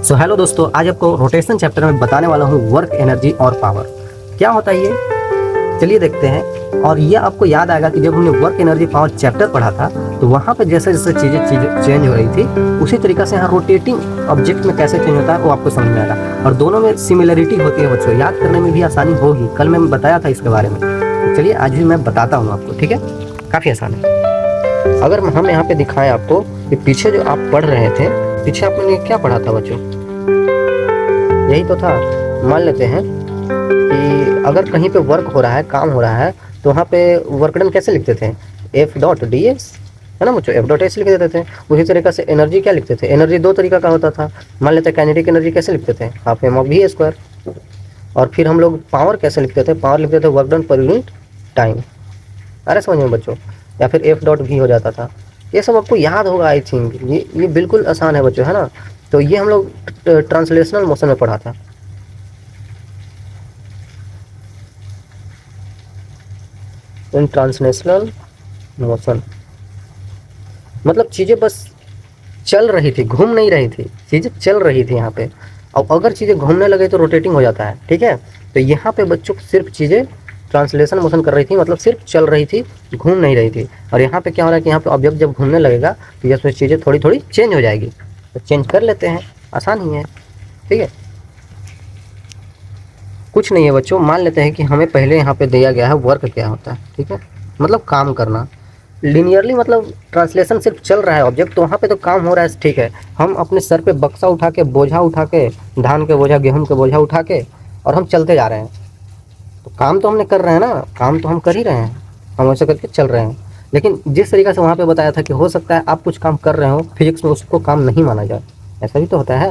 So hello दोस्तों, आज आपको रोटेशन चैप्टर में बताने वाला हूँ वर्क एनर्जी और पावर क्या होता है ये। चलिए देखते हैं। और ये आपको याद आएगा कि जब हमने वर्क एनर्जी पावर चैप्टर पढ़ा था तो वहाँ पे जैसे जैसे चीज़ें चेंज हो रही थी उसी तरीक़े से यहाँ रोटेटिंग ऑब्जेक्ट में कैसे चेंज होता है वो आपको समझ में आएगा। और दोनों में सिमिलरिटी होती है बच्चों, याद करने में भी आसानी होगी। कल मैं बताया था इसके बारे में, तो चलिए आज भी मैं बताता हूँ आपको, ठीक है। काफ़ी आसान है। अगर हम यहाँ पे दिखाएं आपको कि पीछे जो आप पढ़ रहे थे, पीछे आपने क्या पढ़ा था बच्चों, यही तो था। मान लेते हैं कि अगर कहीं पे वर्क हो रहा है, काम हो रहा है, तो वहाँ पे वर्क डन कैसे लिखते थे, एफ डॉट डी एस, है ना बच्चों, एफ डॉट एस लिख देते थे। उसी तरीके से एनर्जी क्या लिखते थे, एनर्जी दो तरीका का होता था। मान लेते हैं काइनेटिक एनर्जी कैसे लिखते थे, half M of we square. और फिर हम लोग पावर कैसे लिखते थे, पावर लिखते थे work done per unit time. अरे समझ में बच्चों, या फिर एफ डॉट भी हो जाता था। ये सब आपको याद होगा आई थिंक, ये बिल्कुल आसान है बच्चों, है ना। तो ये हम लोग ट्रांसलेशनल मोशन में पढ़ा था। इन ट्रांसलेशनल मोशन मतलब चीज़ें बस चल रही थी, घूम नहीं रही थी, चीज़ें चल रही थी यहाँ पे। अब अगर चीज़ें घूमने लगे तो रोटेटिंग हो जाता है, ठीक है। तो यहाँ पे बच्चों सिर्फ चीज़ें ट्रांसलेशन मोशन कर रही थी, मतलब सिर्फ चल रही थी, घूम नहीं रही थी। और यहाँ पे क्या हो रहा है कि यहाँ पे ऑब्जेक्ट जब घूमने लगेगा तो ये उसमें चीज़ें थोड़ी थोड़ी चेंज हो जाएगी। तो चेंज कर लेते हैं, आसान ही है, ठीक है। कुछ नहीं है बच्चों, मान लेते हैं कि हमें पहले यहाँ पे दिया गया है वर्क क्या होता है, ठीक है, मतलब काम करना। लीनियरली मतलब ट्रांसलेशन सिर्फ चल रहा है ऑब्जेक्ट, तो वहाँ पे तो काम हो रहा है, ठीक है। हम अपने सर पे बक्सा उठा के, बोझा उठा के, धान के बोझा, गेहूँ के बोझा उठा के, और हम चलते जा रहे हैं, तो काम तो हमने कर रहे हैं ना, काम तो हम कर ही रहे हैं, हम ऐसे करके चल रहे हैं। लेकिन जिस तरीके से वहाँ पे बताया था कि हो सकता है आप कुछ काम कर रहे हो, फिजिक्स में उसको काम नहीं माना जाए, ऐसा भी तो होता है।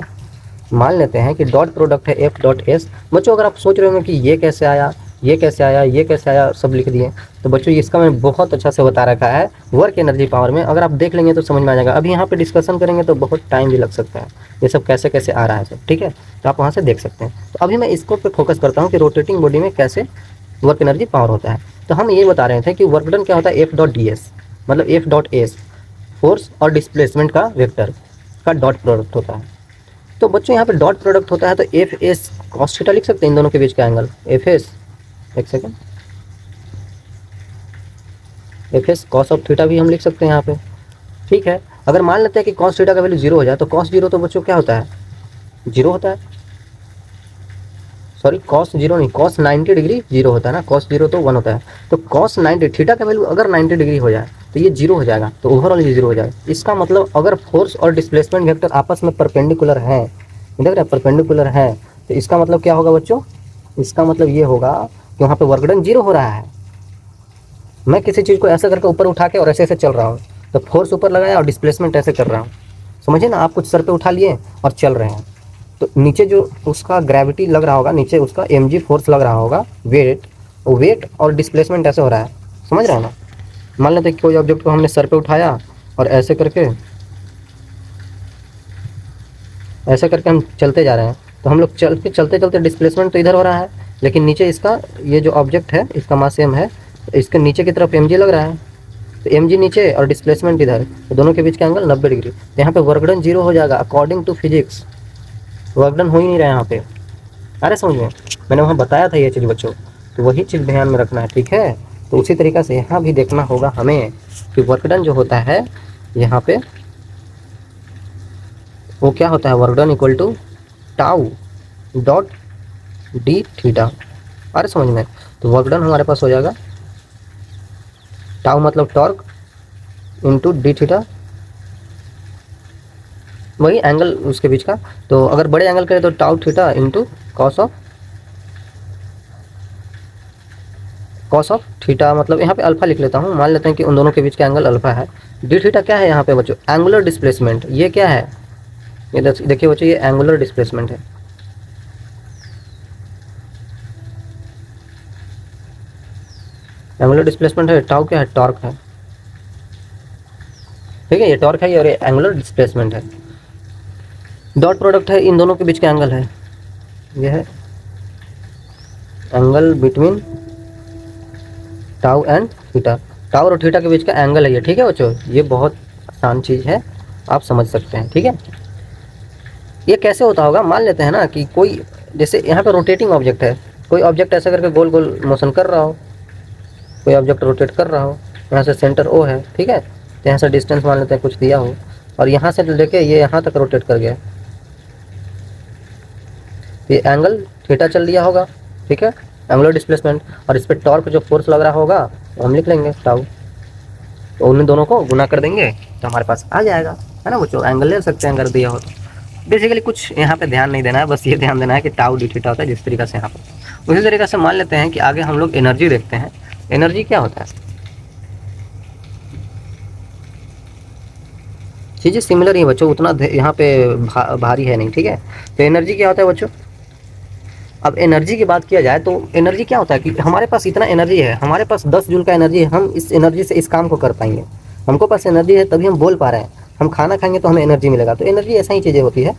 मान लेते हैं कि डॉट प्रोडक्ट है एफ डॉट एस। बच्चों अगर आप सोच रहे हो कि ये कैसे आया, ये कैसे आया, ये कैसे आया, सब लिख दिए, तो बच्चों इसका मैंने बहुत अच्छा से बता रखा है वर्क एनर्जी पावर में। अगर आप देख लेंगे तो समझ में आ जाएगा। अभी यहाँ पे डिस्कशन करेंगे तो बहुत टाइम भी लग सकता है, ये सब कैसे कैसे आ रहा है सब, ठीक है। तो आप वहाँ से देख सकते हैं। तो अभी मैं इसको पे फोकस करता हूँ कि रोटेटिंग बॉडी में कैसे वर्क एनर्जी पावर होता है। तो हम ये बता रहे थे कि वर्क डन क्या होता है, एफ डॉट डी एस, मतलब एफ डॉट एस फोर्स और डिस्प्लेसमेंट का वेक्टर का डॉट प्रोडक्ट होता है। तो बच्चों यहाँ पे डॉट प्रोडक्ट होता है, तो एफ एस कॉस थीटा लिख सकते हैं इन दोनों के बीच का एंगल, एफ एस, एक second, F S cos of theta भी हम लिख सकते हैं यहाँ पे, ठीक है। अगर मान लेते हैं कि कॉस थीटा का वैल्यू जीरो हो जाए, तो कॉस जीरो तो बच्चों क्या होता है, जीरो होता है, सॉरी कॉस जीरो नहीं, कॉस 90 डिग्री जीरो होता है ना, कॉस जीरो तो 1 होता है। तो कॉस 90 थीटा का वैल्यू अगर 90 डिग्री हो जाए तो ये जीरो हो जाएगा, तो ओवरऑल ये जीरो हो जाएगा। इसका मतलब अगर फोर्स और डिस्प्लेसमेंट वेक्टर आपस में परपेंडिकुलर है, देख रहे हैं परपेंडिकुलर है, तो इसका मतलब क्या होगा बच्चों, इसका मतलब ये होगा कि वहाँ पे वर्क डन जीरो हो रहा है। मैं किसी चीज़ को ऐसा करके ऊपर उठा के और ऐसे ऐसे चल रहा हूँ, तो फोर्स ऊपर लगाया और डिस्प्लेसमेंट ऐसे कर रहा हूँ, समझिए ना। आप कुछ सर पे उठा लिए और चल रहे हैं, तो नीचे जो उसका ग्रेविटी लग रहा होगा, नीचे उसका mg फोर्स लग रहा होगा, वेट और डिस्प्लेसमेंट ऐसे हो रहा है, समझ रहे हैं ना। मान लेते हैं कि कोई ऑब्जेक्ट को हमने सर पे उठाया और ऐसे करके हम चलते जा रहे हैं, तो हम लोग चलते चलते डिस्प्लेसमेंट तो इधर हो रहा है, लेकिन नीचे इसका ये जो ऑब्जेक्ट है इसका मास सेम है, तो इसके नीचे की तरफ mg लग रहा है, तो mg नीचे और डिस्प्लेसमेंट इधर, तो दोनों के बीच का एंगल 90 डिग्री। तो यहाँ पे वर्क डन जीरो हो जाएगा according to physics, work done हो ही नहीं रहा है यहाँ पे। अरे समझ में, मैंने वहाँ बताया था ये चीज़ बच्चों, तो वही चीज़ ध्यान में रखना है, ठीक है। तो उसी तरीक़ा से यहाँ भी देखना होगा हमें कि वर्क डन जो होता है यहाँ पे वो क्या होता है, work done equal to tau dot d theta. अरे समझ में, तो वर्क डन हमारे पास हो जाएगा टाउ मतलब टॉर्क इंटू डी थीटा, वही एंगल उसके बीच का। तो अगर बड़े एंगल करें तो tau theta into cos of theta, मतलब यहाँ पे अल्फा लिख लेता हूँ। मान लेते हैं कि उन दोनों के बीच का एंगल अल्फा है। डी थीटा क्या है यहाँ पे बच्चों, एंगुलर डिस्प्लेसमेंट। ये क्या है, ये देखिए बच्चों, ये एंगुलर डिस्प्लेसमेंट है। एंगुलर डिस्प्लेसमेंट है, टाउ क्या है, टॉर्क है, ठीक है, ये टॉर्क है और ये एंगुलर डिस्प्लेसमेंट है। डॉट प्रोडक्ट है, इन दोनों के बीच का एंगल है, ये है angle between tau and theta, tau और थीटा के बीच का एंगल है ये, ठीक है बच्चों। ये बहुत आसान चीज़ है, आप समझ सकते हैं, ठीक है। ये कैसे होता होगा, मान लेते हैं ना कि कोई, जैसे यहाँ पे रोटेटिंग ऑब्जेक्ट है, कोई ऑब्जेक्ट ऐसा करके गोल गोल मोशन कर रहा हो, कोई ऑब्जेक्ट रोटेट कर रहा हो, यहाँ से सेंटर ओ है, ठीक है, तो यहाँ से डिस्टेंस मान लेते हैं कुछ दिया हो, और यहाँ से लेके ये यहाँ तक रोटेट कर गया, ये एंगल थीटा चल दिया होगा, ठीक है, एंगुलर डिस्प्लेसमेंट, और इस पर टॉर्क जो फोर्स लग रहा होगा वो हम लिख लेंगे टाउ, तो उन दोनों को गुना कर देंगे तो हमारे पास आ जाएगा, है ना बच्चों, एंगल ले सकते हैं अगर दिया हो तो। बेसिकली कुछ यहाँ पे ध्यान नहीं देना है, बस ये ध्यान देना है कि टाउ डी थीटा होता है जिस तरीके से यहाँ पर। उसी तरीके से मान लेते हैं कि आगे हम लोग एनर्जी देखते हैं। एनर्जी क्या होता है, चीज़ें सिमिलर ही बच्चों, उतना यहाँ पे भारी है नहीं, ठीक है। तो एनर्जी क्या होता है बच्चों, अब एनर्जी की बात किया जाए तो एनर्जी क्या होता है कि हमारे पास इतना एनर्जी है, हमारे पास 10 जूल का एनर्जी है, हम इस एनर्जी से इस काम को कर पाएंगे, हमको पास एनर्जी है तभी हम बोल पा रहे हैं, हम खाना खाएंगे तो हमें एनर्जी मिलेगा। तो एनर्जी ऐसा ही चीज़ें होती है,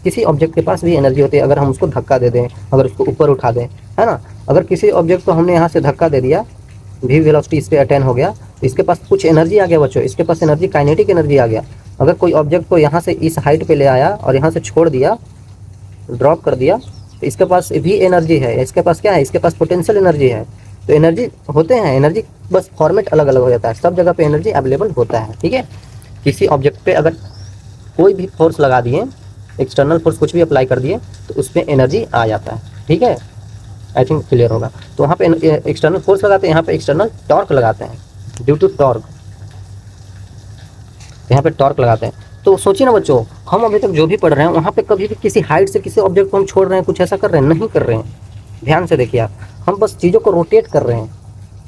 किसी ऑब्जेक्ट के पास भी एनर्जी होती है, अगर हम उसको धक्का दे दें, अगर उसको ऊपर उठा दें, है ना, अगर किसी ऑब्जेक्ट को हमने यहाँ से धक्का दे दिया, वी वेलोसिटी इस पर अटेन हो गया, तो इसके पास कुछ एनर्जी आ गया बच्चों, इसके पास एनर्जी काइनेटिक एनर्जी आ गया। अगर कोई ऑब्जेक्ट को यहाँ से इस हाइट पे ले आया और यहाँ से छोड़ दिया, ड्रॉप कर दिया, तो इसके पास भी एनर्जी है, इसके पास क्या है, इसके पास पोटेंशियल एनर्जी है। तो एनर्जी होते हैं, एनर्जी बस फॉर्मेट अलग अलग हो जाता है, सब जगह पे एनर्जी अवेलेबल होता है, ठीक है। किसी ऑब्जेक्ट पे अगर कोई भी फोर्स लगा दिए, एक्सटर्नल फोर्स कुछ भी अप्लाई कर दिए, तो उसमें एनर्जी आ जाता है, ठीक है, आई थिंक क्लियर होगा। तो वहाँ पे एक्सटर्नल फोर्स लगाते हैं, यहाँ पे एक्सटर्नल टॉर्क लगाते हैं, ड्यू टू टॉर्क, यहाँ पे टॉर्क लगाते हैं। तो सोचिए ना बच्चों, हम अभी तक जो भी पढ़ रहे हैं वहाँ पे कभी भी किसी हाइट से किसी ऑब्जेक्ट को हम छोड़ रहे हैं, कुछ ऐसा कर रहे हैं, नहीं कर रहे हैं। ध्यान से देखिए आप, हम बस चीज़ों को रोटेट कर रहे हैं,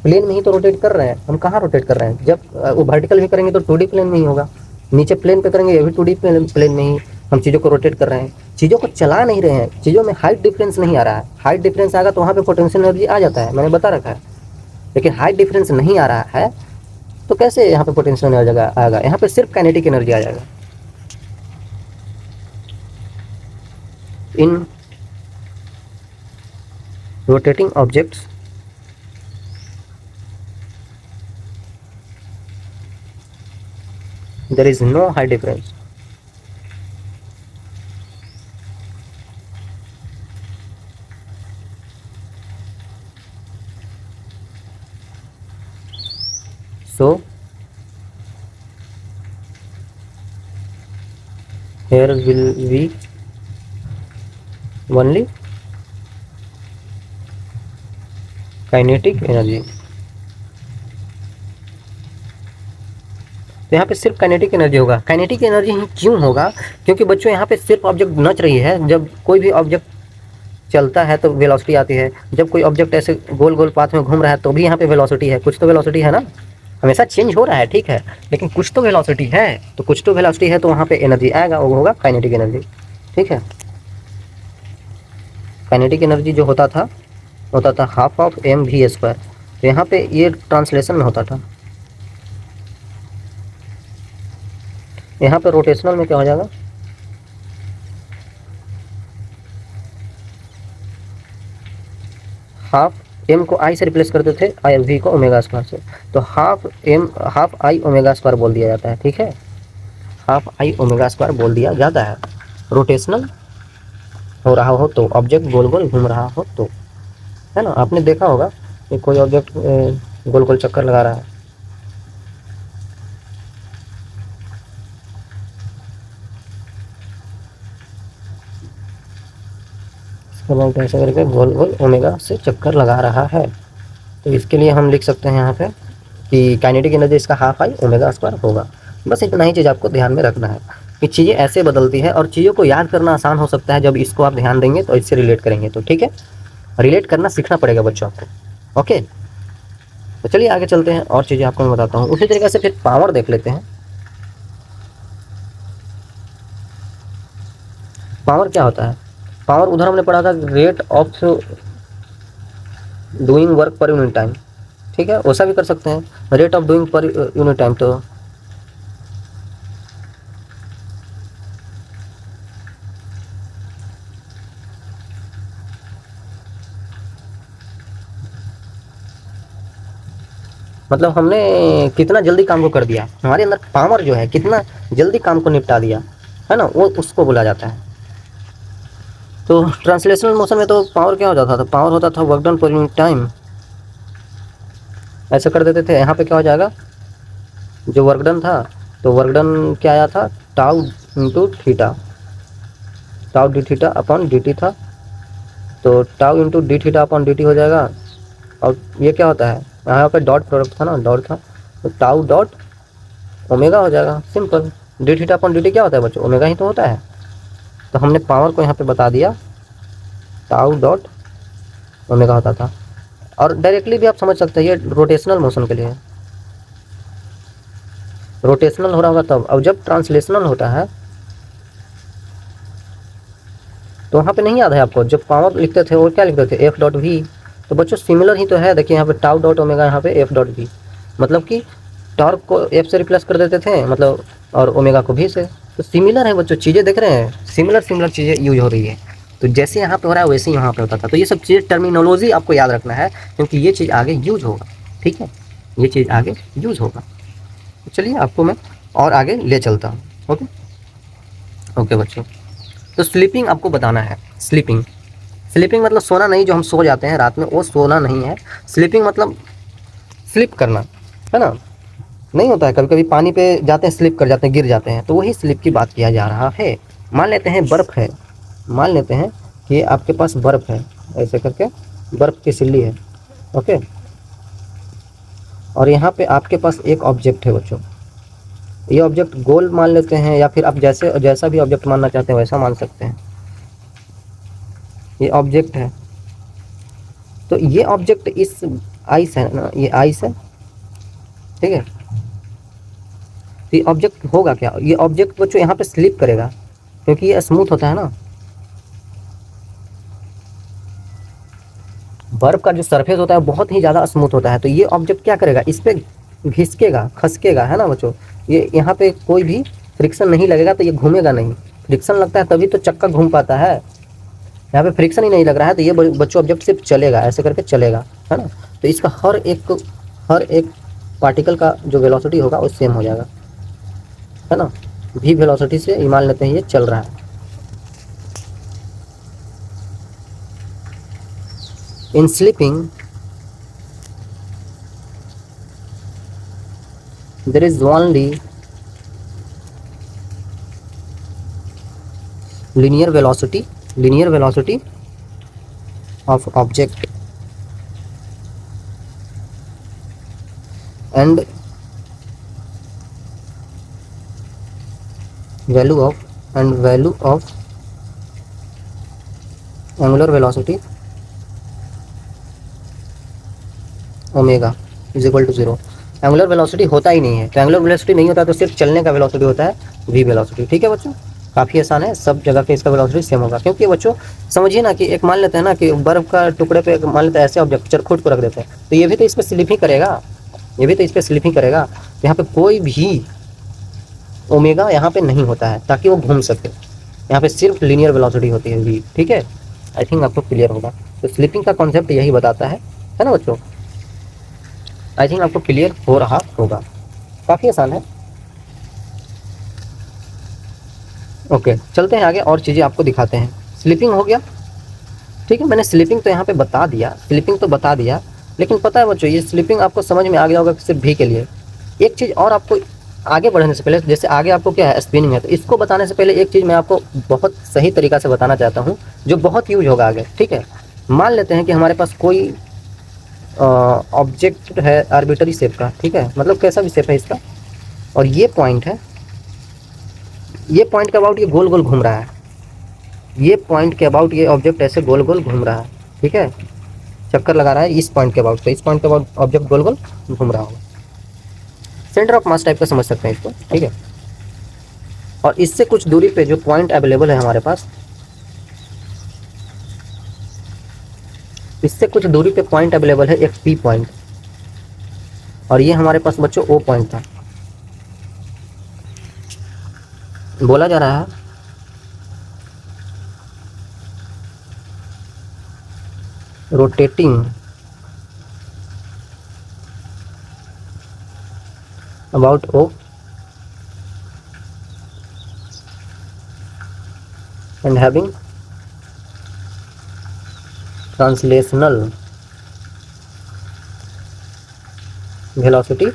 प्लेन में ही तो रोटेट कर रहे हैं। हम कहाँ रोटेट कर रहे हैं, जब वो वर्टिकल भी करेंगे तो 2D प्लेन में ही होगा, नीचे प्लेन पे करेंगे ये भी 2D प्लेन में ही हम चीज़ों को रोटेट कर रहे हैं, चीज़ों को चला नहीं रहे हैं। चीज़ों में हाइट डिफरेंस नहीं आ रहा है, हाइट डिफरेंस आएगा तो वहाँ पे पोटेंशियल एनर्जी आ जाता है, मैंने बता रखा है। लेकिन हाइट डिफरेंस नहीं आ रहा है तो कैसे यहाँ पे पोटेंशियल एनर्जी आएगा, यहाँ पे सिर्फ काइनेटिक एनर्जी आ जाएगा। इन rotating objects there is no height difference, so here will be only kinetic energy. तो यहाँ पे सिर्फ काइनेटिक एनर्जी होगा। काइनेटिक एनर्जी ही क्यों होगा, क्योंकि बच्चों यहाँ पे सिर्फ ऑब्जेक्ट नच रही है। जब कोई भी ऑब्जेक्ट चलता है तो वेलोसिटी आती है, जब कोई ऑब्जेक्ट ऐसे गोल गोल पाथ में घूम रहा है तो भी यहाँ पे वेलोसिटी है, कुछ तो वेलोसिटी है ना, हमेशा चेंज हो रहा है, ठीक है, लेकिन कुछ तो वेलोसिटी है, तो कुछ तो वेलोसिटी है, तो वहाँ पे एनर्जी आएगा, वो होगा काइनेटिक एनर्जी, ठीक है। काइनेटिक एनर्जी जो होता था हाफ ऑफ mv²। तो यहाँ पे ये ट्रांसलेशन में होता था, यहाँ पे रोटेशनल में क्या हो जाएगा, हाफ m को i से रिप्लेस करते थे, आई v को ओमेगा² से, तो हाफ i ओमेगा² बोल दिया जाता है, ठीक है, हाफ i ओमेगा² बोल दिया जाता है। रोटेशनल हो रहा हो तो, ऑब्जेक्ट गोल गोल घूम रहा हो तो, है ना, आपने देखा होगा कि कोई ऑब्जेक्ट गोल गोल चक्कर लगा रहा है, ऐसा करके गोल गोल ओमेगा से चक्कर लगा रहा है। तो इसके लिए हम लिख सकते हैं यहाँ पे कि काइनेटिक एनर्जी इसका हाफ i ओमेगा² होगा। बस इतना ही चीज़ आपको ध्यान में रखना है कि चीज़ें ऐसे बदलती है, और चीज़ों को याद करना आसान हो सकता है जब इसको आप ध्यान देंगे तो इससे रिलेट करेंगे, तो ठीक है, रिलेट करना सीखना पड़ेगा बच्चों आपको, ओके। तो चलिए आगे चलते हैं, और चीज़ें आपको मैं बताता हूँ। उसी तरीके से फिर पावर देख लेते हैं। पावर क्या होता है, पावर उधर हमने पढ़ा था rate of doing work per unit time, ठीक है, वैसा भी कर सकते हैं, rate of doing per unit time. तो मतलब हमने कितना जल्दी काम को कर दिया, हमारे अंदर पावर जो है कितना जल्दी काम को निपटा दिया, है ना, वो उसको बोला जाता है। तो ट्रांसलेशनल मोशन में तो पावर क्या हो जाता था, पावर होता था work done per unit time, ऐसे कर देते थे। यहाँ पे क्या हो जाएगा, जो वर्क डन था तो वर्क डन क्या आया था, tau into theta, tau D theta upon D T था, तो tau into D theta upon D T हो जाएगा। और ये क्या होता है, यहाँ पे डॉट प्रोडक्ट था ना, डॉट था, तो टाउ डॉट ओमेगा हो जाएगा, simple. D theta upon D T क्या होता है बच्चों, ओमेगा ही तो होता है। तो हमने पावर को यहाँ पे बता दिया, टाउ डॉट ओमेगा होता था। और डायरेक्टली भी आप समझ सकते हैं, ये रोटेशनल मोशन के लिए, रोटेशनल हो रहा होगा तब। अब जब ट्रांसलेशनल होता है तो वहाँ पे नहीं याद है आपको, जब पावर लिखते थे और क्या लिखते थे, एफ डॉट वी। तो बच्चों सिमिलर ही तो है, देखिए यहाँ पे टाउ डॉट ओमेगा, यहाँ पे एफ डॉट वी, मतलब कि टॉर्क को एफ से रिप्लेस कर देते थे, मतलब और ओमेगा को भी से। तो सिमिलर है बच्चों, चीज़ें देख रहे हैं, सिमिलर सिमिलर चीज़ें यूज हो रही है। तो जैसे यहाँ पे हो रहा है वैसे ही वहाँ पे होता था। तो ये सब चीज़ टर्मिनोलॉजी आपको याद रखना है, क्योंकि ये चीज़ आगे यूज होगा, ठीक है, ये चीज़ आगे यूज होगा। तो चलिए आपको मैं और आगे ले चलता हूँ। ओके ओके बच्चों, तो स्लीपिंग आपको बताना है। स्लीपिंग, स्लीपिंग मतलब सोना नहीं, जो हम सो जाते हैं रात में वो सोना नहीं है। स्लीपिंग मतलब स्लिप करना, है ना, नहीं होता है कभी कभी पानी पे जाते हैं, स्लिप कर जाते हैं, गिर जाते हैं, तो वही स्लिप की बात किया जा रहा है। मान लेते हैं बर्फ़ है, मान लेते हैं कि आपके पास बर्फ़ है, ऐसे करके बर्फ़ की सिल्ली है, ओके, और यहाँ पे आपके पास एक ऑब्जेक्ट है बच्चों। ये ऑब्जेक्ट गोल मान लेते हैं, या फिर आप जैसा भी ऑब्जेक्ट मानना चाहते हैं वैसा मान सकते हैं। ये ऑब्जेक्ट है, तो ये ऑब्जेक्ट इस आइस है ना, ये आइस है, ठीक है। तो ये ऑब्जेक्ट होगा क्या, ये ऑब्जेक्ट बच्चों यहाँ पे स्लिप करेगा, क्योंकि ये स्मूथ होता है ना। बर्फ का जो सरफेस होता है बहुत ही ज़्यादा स्मूथ होता है, तो ये ऑब्जेक्ट क्या करेगा, इस पर घिसकेगा, खसकेगा, है ना बच्चों। ये यहाँ पे कोई भी फ्रिक्शन नहीं लगेगा, तो ये घूमेगा नहीं। फ्रिक्शन लगता है तभी तो चक्का घूम पाता है, यहाँ पे फ्रिक्शन ही नहीं लग रहा है, तो ये बच्चों ऑब्जेक्ट सिर्फ चलेगा, ऐसे करके चलेगा, है ना। तो इसका हर एक पार्टिकल का जो वेलोसिटी होगा वो सेम हो जाएगा, है ना। भी वेलोसिटी से मान लेते हैं ये चल रहा है। इन sleeping there is only linear velocity of object and value of angular velocity omega is equal to 0। Angular velocity होता ही नहीं है, तो एंगुलर वेलोसिटी नहीं होता तो सिर्फ चलने का वेलोसिटी होता है, वी वेलोसिटी, ठीक है बच्चों। काफ़ी आसान है, सब जगह पे इसका वेलोसिटी सेम होगा, क्योंकि बच्चों समझिए ना कि एक मान लेते हैं ना कि बर्फ़ का टुकड़े पे मान लेते हैं ऐसे ऑब्जेक्ट चरखुट को रख देते हैं, तो ये भी तो इस पर स्लिप ही करेगा, ये भी तो इस पर स्लिप ही करेगा। तो यहाँ पे कोई भी ओमेगा यहाँ पे नहीं होता है ताकि वो घूम सके, यहाँ पे सिर्फ लीनियर वेलोसिटी होती है वी, ठीक है। आई थिंक आपको क्लियर होगा। तो स्लिपिंग का कॉन्सेप्ट यही बताता है ना बच्चों। आई थिंक आपको क्लियर हो रहा होगा, काफ़ी आसान है। ओके चलते हैं आगे और चीज़ें आपको दिखाते हैं। स्लीपिंग हो गया, ठीक है, मैंने स्लीपिंग तो यहाँ पे बता दिया, स्लीपिंग तो बता दिया, लेकिन पता है बच्चों ये स्लीपिंग आपको समझ में आ गया होगा सिर्फ भी के लिए। एक चीज़ और आपको आगे बढ़ने से पहले, जैसे आगे आपको क्या है स्पिनिंग है, तो इसको बताने से पहले एक चीज़ मैं आपको बहुत सही तरीक़ा से बताना चाहता हूँ, जो बहुत यूज होगा आगे, ठीक है। मान लेते हैं कि हमारे पास कोई ऑब्जेक्ट है आर्बिटरी शेप का, ठीक है, मतलब कैसा भी शेप है इसका, और ये पॉइंट है, ये पॉइंट के अबाउट ये गोल गोल घूम रहा है, ये पॉइंट के अबाउट ये ऑब्जेक्ट ऐसे गोल गोल घूम रहा है, ठीक है, चक्कर लगा रहा है इस पॉइंट के अबाउट, तो इस पॉइंट के अबाउट ऑब्जेक्ट गोल गोल घूम रहा होगा। सेंटर ऑफ मास टाइप का समझ सकते हैं इसको, ठीक है। और इससे कुछ दूरी पे जो पॉइंट अवेलेबल है हमारे पास, इससे कुछ दूरी पे पॉइंट अवेलेबल है एक पी पॉइंट, और ये हमारे पास बच्चों ओ पॉइंट था। बोला जा रहा है rotating about o and having translational velocity,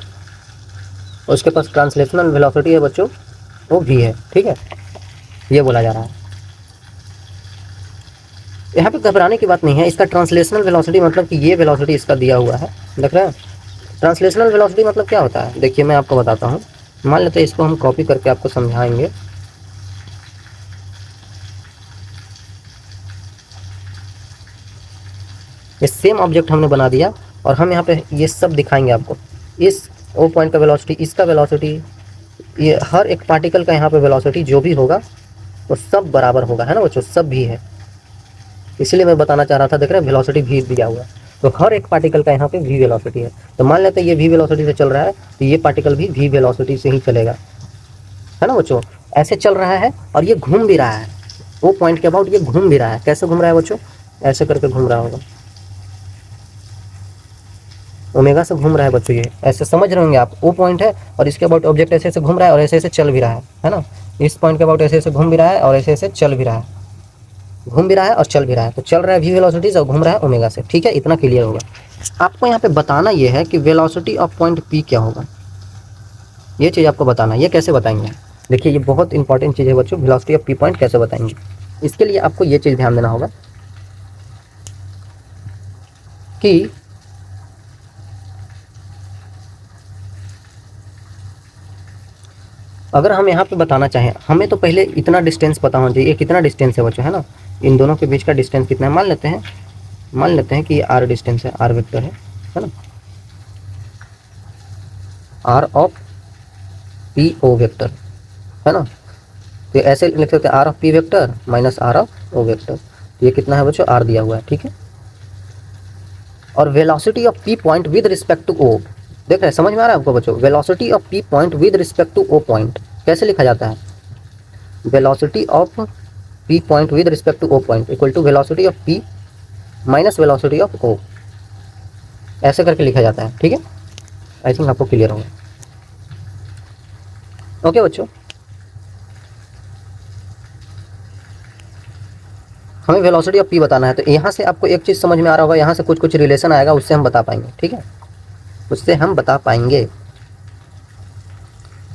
उसके पास ट्रांसलेशनल वेलोसिटी है बच्चों, वो v है, ठीक है, ये बोला जा रहा है। यहाँ पे घबराने की बात नहीं है, इसका ट्रांसलेशनल वेलोसिटी मतलब कि ये वेलोसिटी इसका दिया हुआ है, देख रहे हैं। ट्रांसलेशनल वेलोसिटी मतलब क्या होता है, देखिए मैं आपको बताता हूँ। मान लेते हैं इसको हम कॉपी करके आपको समझाएंगे। ये सेम ऑब्जेक्ट हमने बना दिया और हम यहाँ पे ये सब दिखाएंगे आपको। इस ओ पॉइंट का वेलोसिटी, इसका वेलोसिटी, ये हर एक पार्टिकल का यहाँ पे वेलोसिटी जो भी होगा वो सब बराबर होगा, है ना बच्चों, सब भी है। इसलिए मैं बताना चाह रहा था, देख रहे हैं वेलोसिटी भी दिया हुआ है, तो हर एक पार्टिकल का यहाँ पे v वेलोसिटी है। तो मान लेते हैं ये v वेलोसिटी से चल रहा है, तो ये पार्टिकल भी v वेलोसिटी से ही चलेगा, है ना बच्चों। ऐसे चल रहा है और ये घूम भी रहा है, वो पॉइंट के अबाउट ये घूम भी रहा है। कैसे घूम रहा है बच्चों, ऐसे करके घूम रहा होगा, ओमेगा से घूम रहा है बच्चों, ये ऐसे समझ रहे होंगे आप। वो पॉइंट है और इसके अबाउट ऑब्जेक्ट ऐसे ऐसे घूम रहा है और ऐसे ऐसे चल भी रहा है ना। इस पॉइंट के अबाउट ऐसे ऐसे घूम भी रहा है और ऐसे ऐसे चल भी रहा है, घूम भी रहा है और चल भी रहा है। तो चल रहा है v वेलोसिटी से और घूम रहा है ओमेगा से, ठीक है, इतना क्लियर होगा। आपको यहाँ पे बताना ये है कि वेलोसिटी ऑफ पॉइंट p क्या होगा, ये चीज़ आपको बताना है। ये कैसे बताएंगे, देखिए ये बहुत इंपॉर्टेंट चीज़ है बच्चों, वेलोसिटी ऑफ p पॉइंट कैसे बताएंगे। इसके लिए आपको ये चीज़ ध्यान देना होगा कि अगर हम यहाँ पे बताना चाहें, हमें तो पहले इतना डिस्टेंस पता होना चाहिए, ये कितना डिस्टेंस है बच्चों, है ना। इन दोनों के बीच का डिस्टेंस कितना है, मान लेते हैं कि ये r डिस्टेंस है, r वेक्टर है ना, r ऑफ p o वेक्टर, है ना। तो ऐसे लिख सकते हैं r ऑफ p vector minus r of o vector. तो ये कितना है बच्चों, r दिया हुआ है, ठीक है। और velocity of p point with respect to o, देख रहे हैं, समझ में आ रहा है आपको बच्चों। Velocity of p point with respect to o point कैसे लिखा जाता है, velocity of p point with respect to o point equal to velocity of p minus velocity of o, ऐसे करके लिखा जाता है, ठीक है। आई थिंक आपको क्लियर होगा, ओके बच्चों। हमें वेलोसिटी ऑफ p बताना है, तो यहाँ से आपको एक चीज़ समझ में आ रहा होगा, यहाँ से कुछ कुछ रिलेशन आएगा, उससे हम बता पाएंगे, ठीक है, उससे हम बता पाएंगे।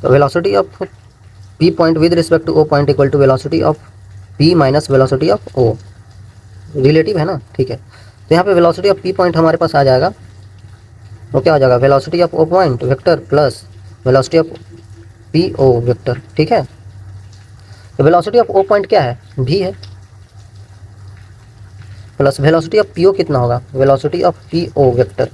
तो velocity of p point with respect to o point equal to velocity of p minus velocity of o, relative है ना, ठीक है। तो यहाँ पे वेलोसिटी ऑफ p पॉइंट हमारे पास आ जाएगा, वो क्या हो जाएगा, velocity of o point vector plus velocity of p o vector, ठीक है। तो वेलोसिटी ऑफ o पॉइंट क्या है, v है, plus velocity of p o कितना होगा, velocity of p o vector.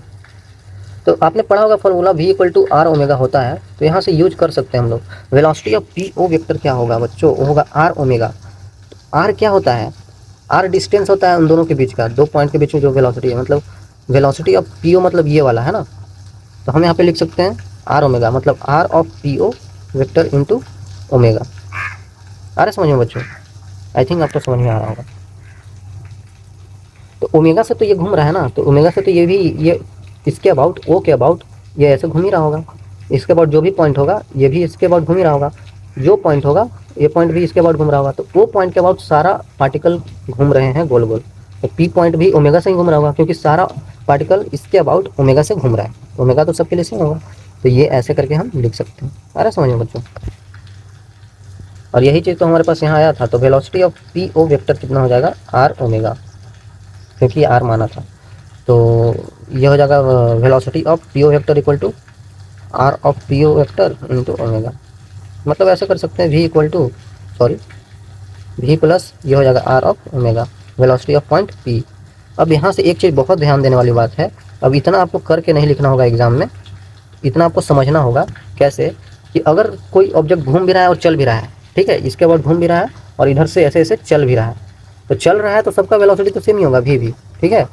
तो आपने पढ़ा होगा formula v equal to r omega होता है, तो यहाँ से यूज कर सकते हैं हम लोग। Velocity of p o vector क्या होगा बच्चों, वो होगा r ओमेगा। r क्या होता है, r डिस्टेंस होता है उन दोनों के बीच का, दो पॉइंट के बीच में जो वेलोसिटी है, मतलब वेलोसिटी ऑफ p o मतलब ये वाला है ना। तो हम यहाँ पे लिख सकते हैं r ओमेगा मतलब r ऑफ p o vector into omega. आ रहा है समझ में बच्चों, आई थिंक आपको समझ में आ रहा होगा। तो ओमेगा से तो ये घूम रहा है ना, तो ओमेगा से तो ये भी, ये इसके अबाउट, ओ के अबाउट ये ऐसे घूम ही रहा होगा, इसके अबाउट जो भी पॉइंट होगा ये भी इसके अबाउट घूम ही रहा होगा, जो पॉइंट होगा ये पॉइंट भी इसके अबाउट घूम रहा होगा। तो वो पॉइंट के अबाउट सारा पार्टिकल घूम रहे हैं गोल गोल, तो पी पॉइंट भी ओमेगा से ही घूम रहा होगा, क्योंकि सारा पार्टिकल इसके अबाउट ओमेगा से घूम रहा है, ओमेगा तो सबके लिए सेम होगा। तो ये ऐसे करके हम लिख सकते हैं, आ रहा है समझ में बच्चों। और यही चीज़ तो हमारे पास यहाँ आया था। तो velocity of p o vector कितना हो जाएगा, आर ओमेगा, क्योंकि आर माना था। तो ये हो जाएगा velocity of p o vector equal to r of p o vector into omega. मतलब ऐसे कर सकते हैं v equal to v plus ये हो जाएगा r of omega, velocity of point p। अब यहाँ से एक चीज़ बहुत ध्यान देने वाली बात है, अब इतना आपको करके नहीं लिखना होगा एग्जाम में, इतना आपको समझना होगा। कैसे कि अगर कोई ऑब्जेक्ट घूम भी रहा है और चल भी रहा है, ठीक है, इसके बाद घूम भी रहा है और इधर से ऐसे ऐसे चल भी रहा है, तो चल रहा है तो सबका वेलोसिटी तो सेम ही होगा v भी, ठीक है।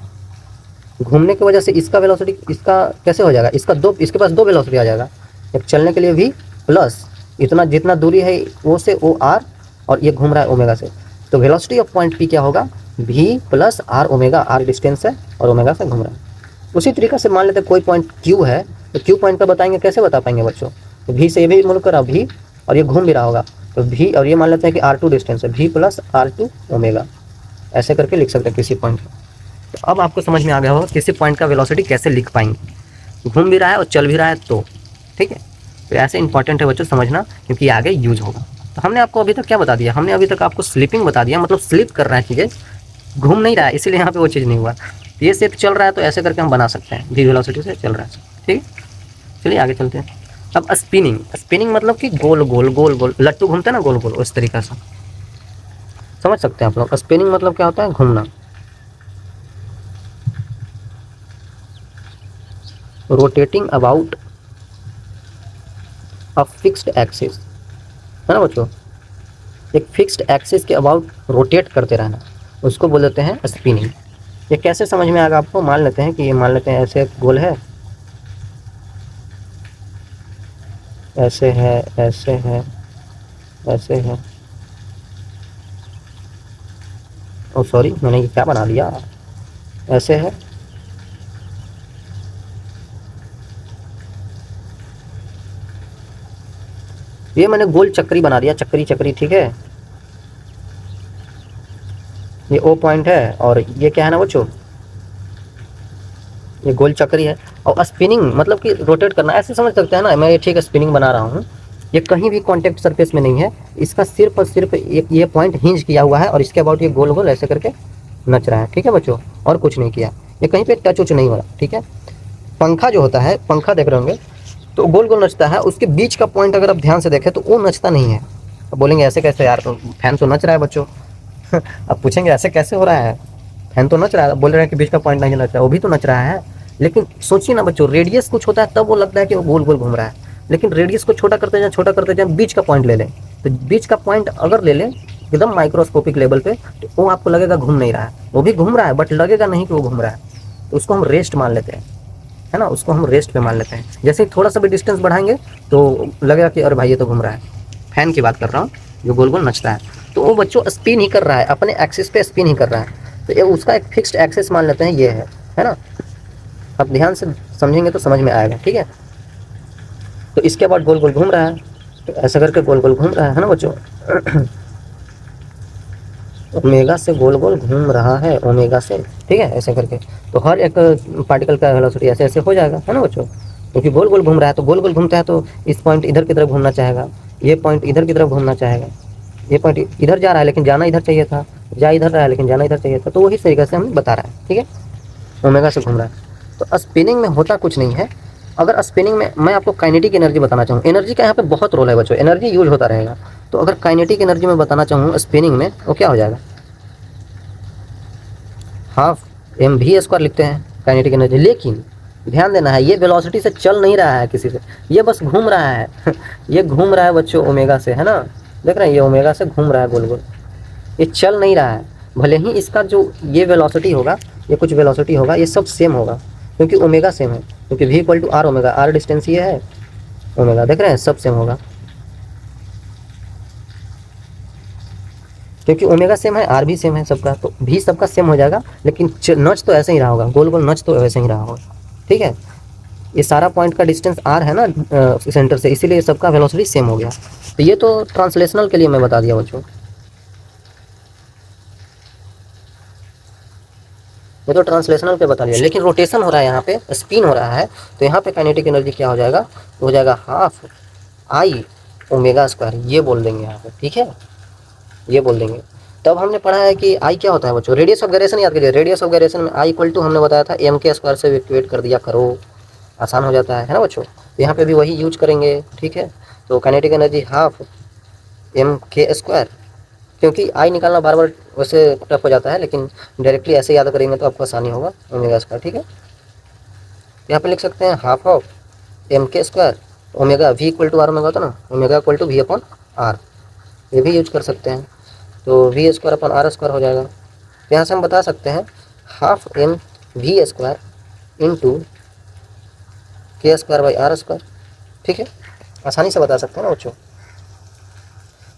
घूमने की वजह से इसका वेलोसिटी, इसका कैसे हो जाएगा, इसका दो, इसके पास दो वेलोसिटी आ जाएगा, एक चलने के लिए v प्लस इतना जितना दूरी है वो से ओ आर, और ये घूम रहा है ओमेगा से। तो वेलोसिटी ऑफ पॉइंट p क्या होगा, v plus r omega, r distance है और ओमेगा से घूम रहा है। उसी तरीके से मान लेते हैं कोई पॉइंट q है, तो q पॉइंट का बताएंगे, कैसे बता पाएंगे बच्चों, तो v से ये भी मूव कर रहा v और ये घूम भी रहा होगा, तो v, और ये मान लेते हैं कि r2 डिस्टेंस है, v प्लस r2 ओमेगा, ऐसे करके लिख सकते हैं किसी पॉइंट को। तो अब आपको समझ में आ गया होगा किसी पॉइंट का वेलोसिटी कैसे लिख पाएंगे, घूम भी रहा है और चल भी रहा है तो, ठीक है। तो ऐसे इंपॉर्टेंट है बच्चों समझना, क्योंकि आगे यूज होगा। तो हमने आपको अभी तक क्या बता दिया, हमने अभी तक आपको स्लिपिंग बता दिया, मतलब स्लिप कर रहा है चीज़ें, घूम नहीं रहा है, इसीलिए यहाँ पे वो चीज़ नहीं हुआ। तो ये सिर्फ चल रहा है, तो ऐसे करके हम बना सकते हैं, वी वेलोसिटी से चल रहा है, ठीक है। चलिए आगे चलते हैं। अब स्पिनिंग, स्पिनिंग मतलब कि गोल गोल गोल गोल, लट्टू घूमते हैं ना गोल गोल, उस तरीका से समझ सकते हैं आप लोग। स्पिनिंग मतलब क्या होता है, घूमना। Rotating about a fixed axis, है ना बच्चों, एक फिक्स्ड एक्सिस के अबाउट रोटेट करते रहना, उसको बोल देते हैं स्पिनिंग। ये कैसे समझ में आएगा आपको, मान लेते हैं कि ये, मान लेते हैं ऐसे गोल है, ऐसे है, ऐसे है, ऐसे है, ओ सॉरी मैंने ये क्या बना दिया, ऐसे है, ये मैंने गोल चक्री बना दिया, चक्री चक्री, ठीक है। ये ओ पॉइंट है और ये क्या है ना बच्चों, ये गोल चक्री है। और स्पिनिंग मतलब कि रोटेट करना, ऐसे समझ सकते हैं ना, मैं ये ठीक है स्पिनिंग बना रहा हूँ, ये कहीं भी कॉन्टेक्ट सरफेस में नहीं है, इसका सिर्फ और सिर्फ एक ये पॉइंट हिंज किया हुआ है और इसके अबाउट ये गोल गोल ऐसे करके नच रहा है, ठीक है बच्चों, और कुछ नहीं किया, ये कहीं पे टच उच नहीं हो रहा, ठीक है। पंखा जो होता है, पंखा देख रहे होंगे तो गोल गोल नचता है, उसके बीच का पॉइंट अगर आप ध्यान से देखें तो वो नचता नहीं है। अब बोलेंगे ऐसे कैसे यार, तो फैन तो नच रहा है बच्चों। अब पूछेंगे ऐसे कैसे हो रहा है, फैन तो नच रहा है, बोल रहे हैं कि बीच का पॉइंट नहीं नच रहा है, वो भी तो नच रहा है। लेकिन सोचिए ना बच्चों, रेडियस कुछ होता है तब वो लगता है कि वो गोल गोल घूम रहा है, लेकिन रेडियस को छोटा करते जाए, छोटा करते जाए, बीच का पॉइंट ले लें, तो बीच का पॉइंट अगर ले लें एकदम माइक्रोस्कोपिक लेवल पे, तो वो आपको लगेगा घूम नहीं रहा है, वो भी घूम रहा है बट लगेगा नहीं कि वो घूम रहा है। तो उसको हम रेस्ट मान लेते हैं, है ना, उसको हम रेस्ट पे मान लेते हैं। जैसे ही थोड़ा सा भी डिस्टेंस बढ़ाएंगे तो लगेगा कि अरे भाई ये तो घूम रहा है। फैन की बात कर रहा हूँ, जो गोल गोल नचता है, तो वो बच्चों स्पिन ही कर रहा है, अपने एक्सिस पे स्पिन ही कर रहा है, तो ये उसका एक फिक्स्ड एक्सिस मान लेते हैं, ये है ना। आप ध्यान से समझेंगे तो समझ में आएगा, ठीक है। तो इसके बाद गोल गोल घूम रहा है, तो ऐसा करके गोल गोल घूम रहा है ना बच्चों। ओमेगा से गोल गोल घूम रहा है, ओमेगा से, ठीक है, ऐसे करके। तो हर एक पार्टिकल का वेलोसिटी ऐसे ऐसे हो जाएगा, है ना बच्चों, क्योंकि गोल गोल घूम रहा है, तो गोल गोल घूमता है तो इस पॉइंट इधर की तरफ घूमना चाहेगा, ये पॉइंट इधर की तरफ घूमना चाहेगा, ये पॉइंट इधर जा रहा है लेकिन जाना इधर चाहिए था, जा इधर रहा है लेकिन जाना इधर चाहिए था, तो वही तरीके से हमें बता रहा है, ठीक है, ओमेगा से घूम रहा है। तो स्पिनिंग में होता कुछ नहीं है। अगर स्पिनिंग में मैं आपको काइनेटिक एनर्जी बताना चाहूँ, एनर्जी का यहाँ पे बहुत रोल है बच्चों, एनर्जी यूज होता रहेगा। तो अगर काइनेटिक एनर्जी में बताना चाहूँ स्पिनिंग में, वो क्या हो जाएगा, हाफ एम वी स्क्वायर लिखते हैं काइनेटिक एनर्जी। लेकिन ध्यान देना है, ये वेलोसिटी से चल नहीं रहा है किसी से, ये बस घूम रहा है। ये घूम रहा है बच्चों ओमेगा से, है ना, देख रहे हैं, ये ओमेगा से घूम रहा है गोल गोल, ये चल नहीं रहा है। भले ही इसका जो ये वेलोसिटी होगा, ये कुछ वेलोसिटी होगा, ये सब सेम होगा, क्योंकि ओमेगा सेम है, क्योंकि v equal to r omega, r distance ये है, ओमेगा, देख रहे हैं सब सेम होगा, क्योंकि ओमेगा सेम है, आर भी सेम है सबका, तो भी सबका सेम हो जाएगा। लेकिन नच तो ऐसे ही रहा होगा, गोल गोल नच तो वैसे ही रहा होगा, ठीक है। ये सारा पॉइंट का डिस्टेंस आर है ना सेंटर से, इसीलिए सबका वेलोसिटी सेम हो गया। तो ये तो ट्रांसलेशनल के लिए मैं बता दिया बच्चों, ये तो ट्रांसलेशनल पे बता दिया। लेकिन रोटेशन हो रहा है यहाँ पे, स्पिन हो रहा है, तो यहाँ पे काइनेटिक एनर्जी क्या हो जाएगा, हो जाएगा हाफ आई ओमेगा स्क्वायर, ये बोल देंगे यहाँ पे, ठीक है, ये बोल देंगे। तब हमने पढ़ा है कि आई क्या होता है बच्चों, रेडियस ऑफ गायरेशन याद करिए, रेडियस ऑफ गायरेशन में आई इक्वल टू हमने बताया था एम के स्क्वायर से इक्वेट कर दिया करो, आसान हो जाता है ना बच्चों। तो यहाँ पे भी वही यूज करेंगे, ठीक है। तो kinetic energy half M k square, क्योंकि आई निकालना बार बार वैसे टफ हो जाता है, लेकिन डायरेक्टली ऐसे याद करेंगे तो आपको आसानी होगा, ओमेगा स्क्वायर, ठीक है। यहाँ पे लिख सकते हैं half of m k square, omega v equal to r omega होता ना, omega equal to v upon r, ये भी यूज कर सकते हैं। तो v square upon r square हो जाएगा। तो यहाँ से हम बता सकते हैं half m v square into k square by are square, ठीक है, आसानी से बता सकते हैं ना बच्चों।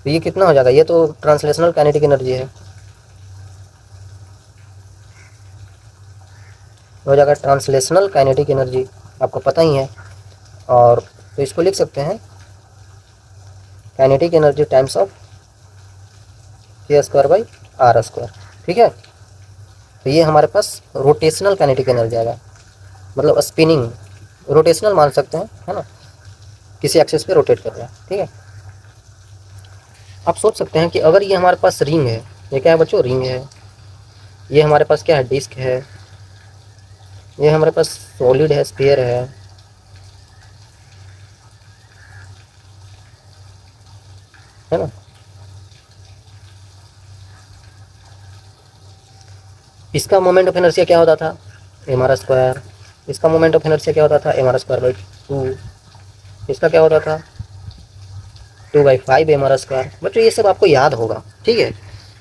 तो ये कितना हो जाएगा, ये तो ट्रांसलेशनल काइनेटिक एनर्जी है, हो जाएगा ट्रांसलेशनल काइनेटिक एनर्जी, आपको पता ही है। और तो इसको लिख सकते हैं काइनेटिक एनर्जी टाइम्स ऑफ के स्क्वायर बाई आर स्क्वायर, ठीक है। तो ये हमारे पास रोटेशनल काइनेटिक एनर्जी आएगा, मतलब स्पिनिंग, रोटेशनल मान सकते हैं, है ना, किसी एक्सिस पे रोटेट कर रहा है, ठीक है। आप सोच सकते हैं कि अगर ये हमारे पास रिंग है, ये क्या है बच्चों, रिंग है, ये हमारे पास क्या है, डिस्क है, ये हमारे पास सॉलिड है, स्फीयर है ना। इसका मोमेंट ऑफ इनर्शिया क्या होता था, एम आर स्क्वायर, इसका मोमेंट ऑफ इनर्शिया क्या होता था, एम आर स्क्वायर बाई 2, इसका क्या होता था 2/5 एम आर स्क्वायर। बच्चों ये सब आपको याद होगा, ठीक है,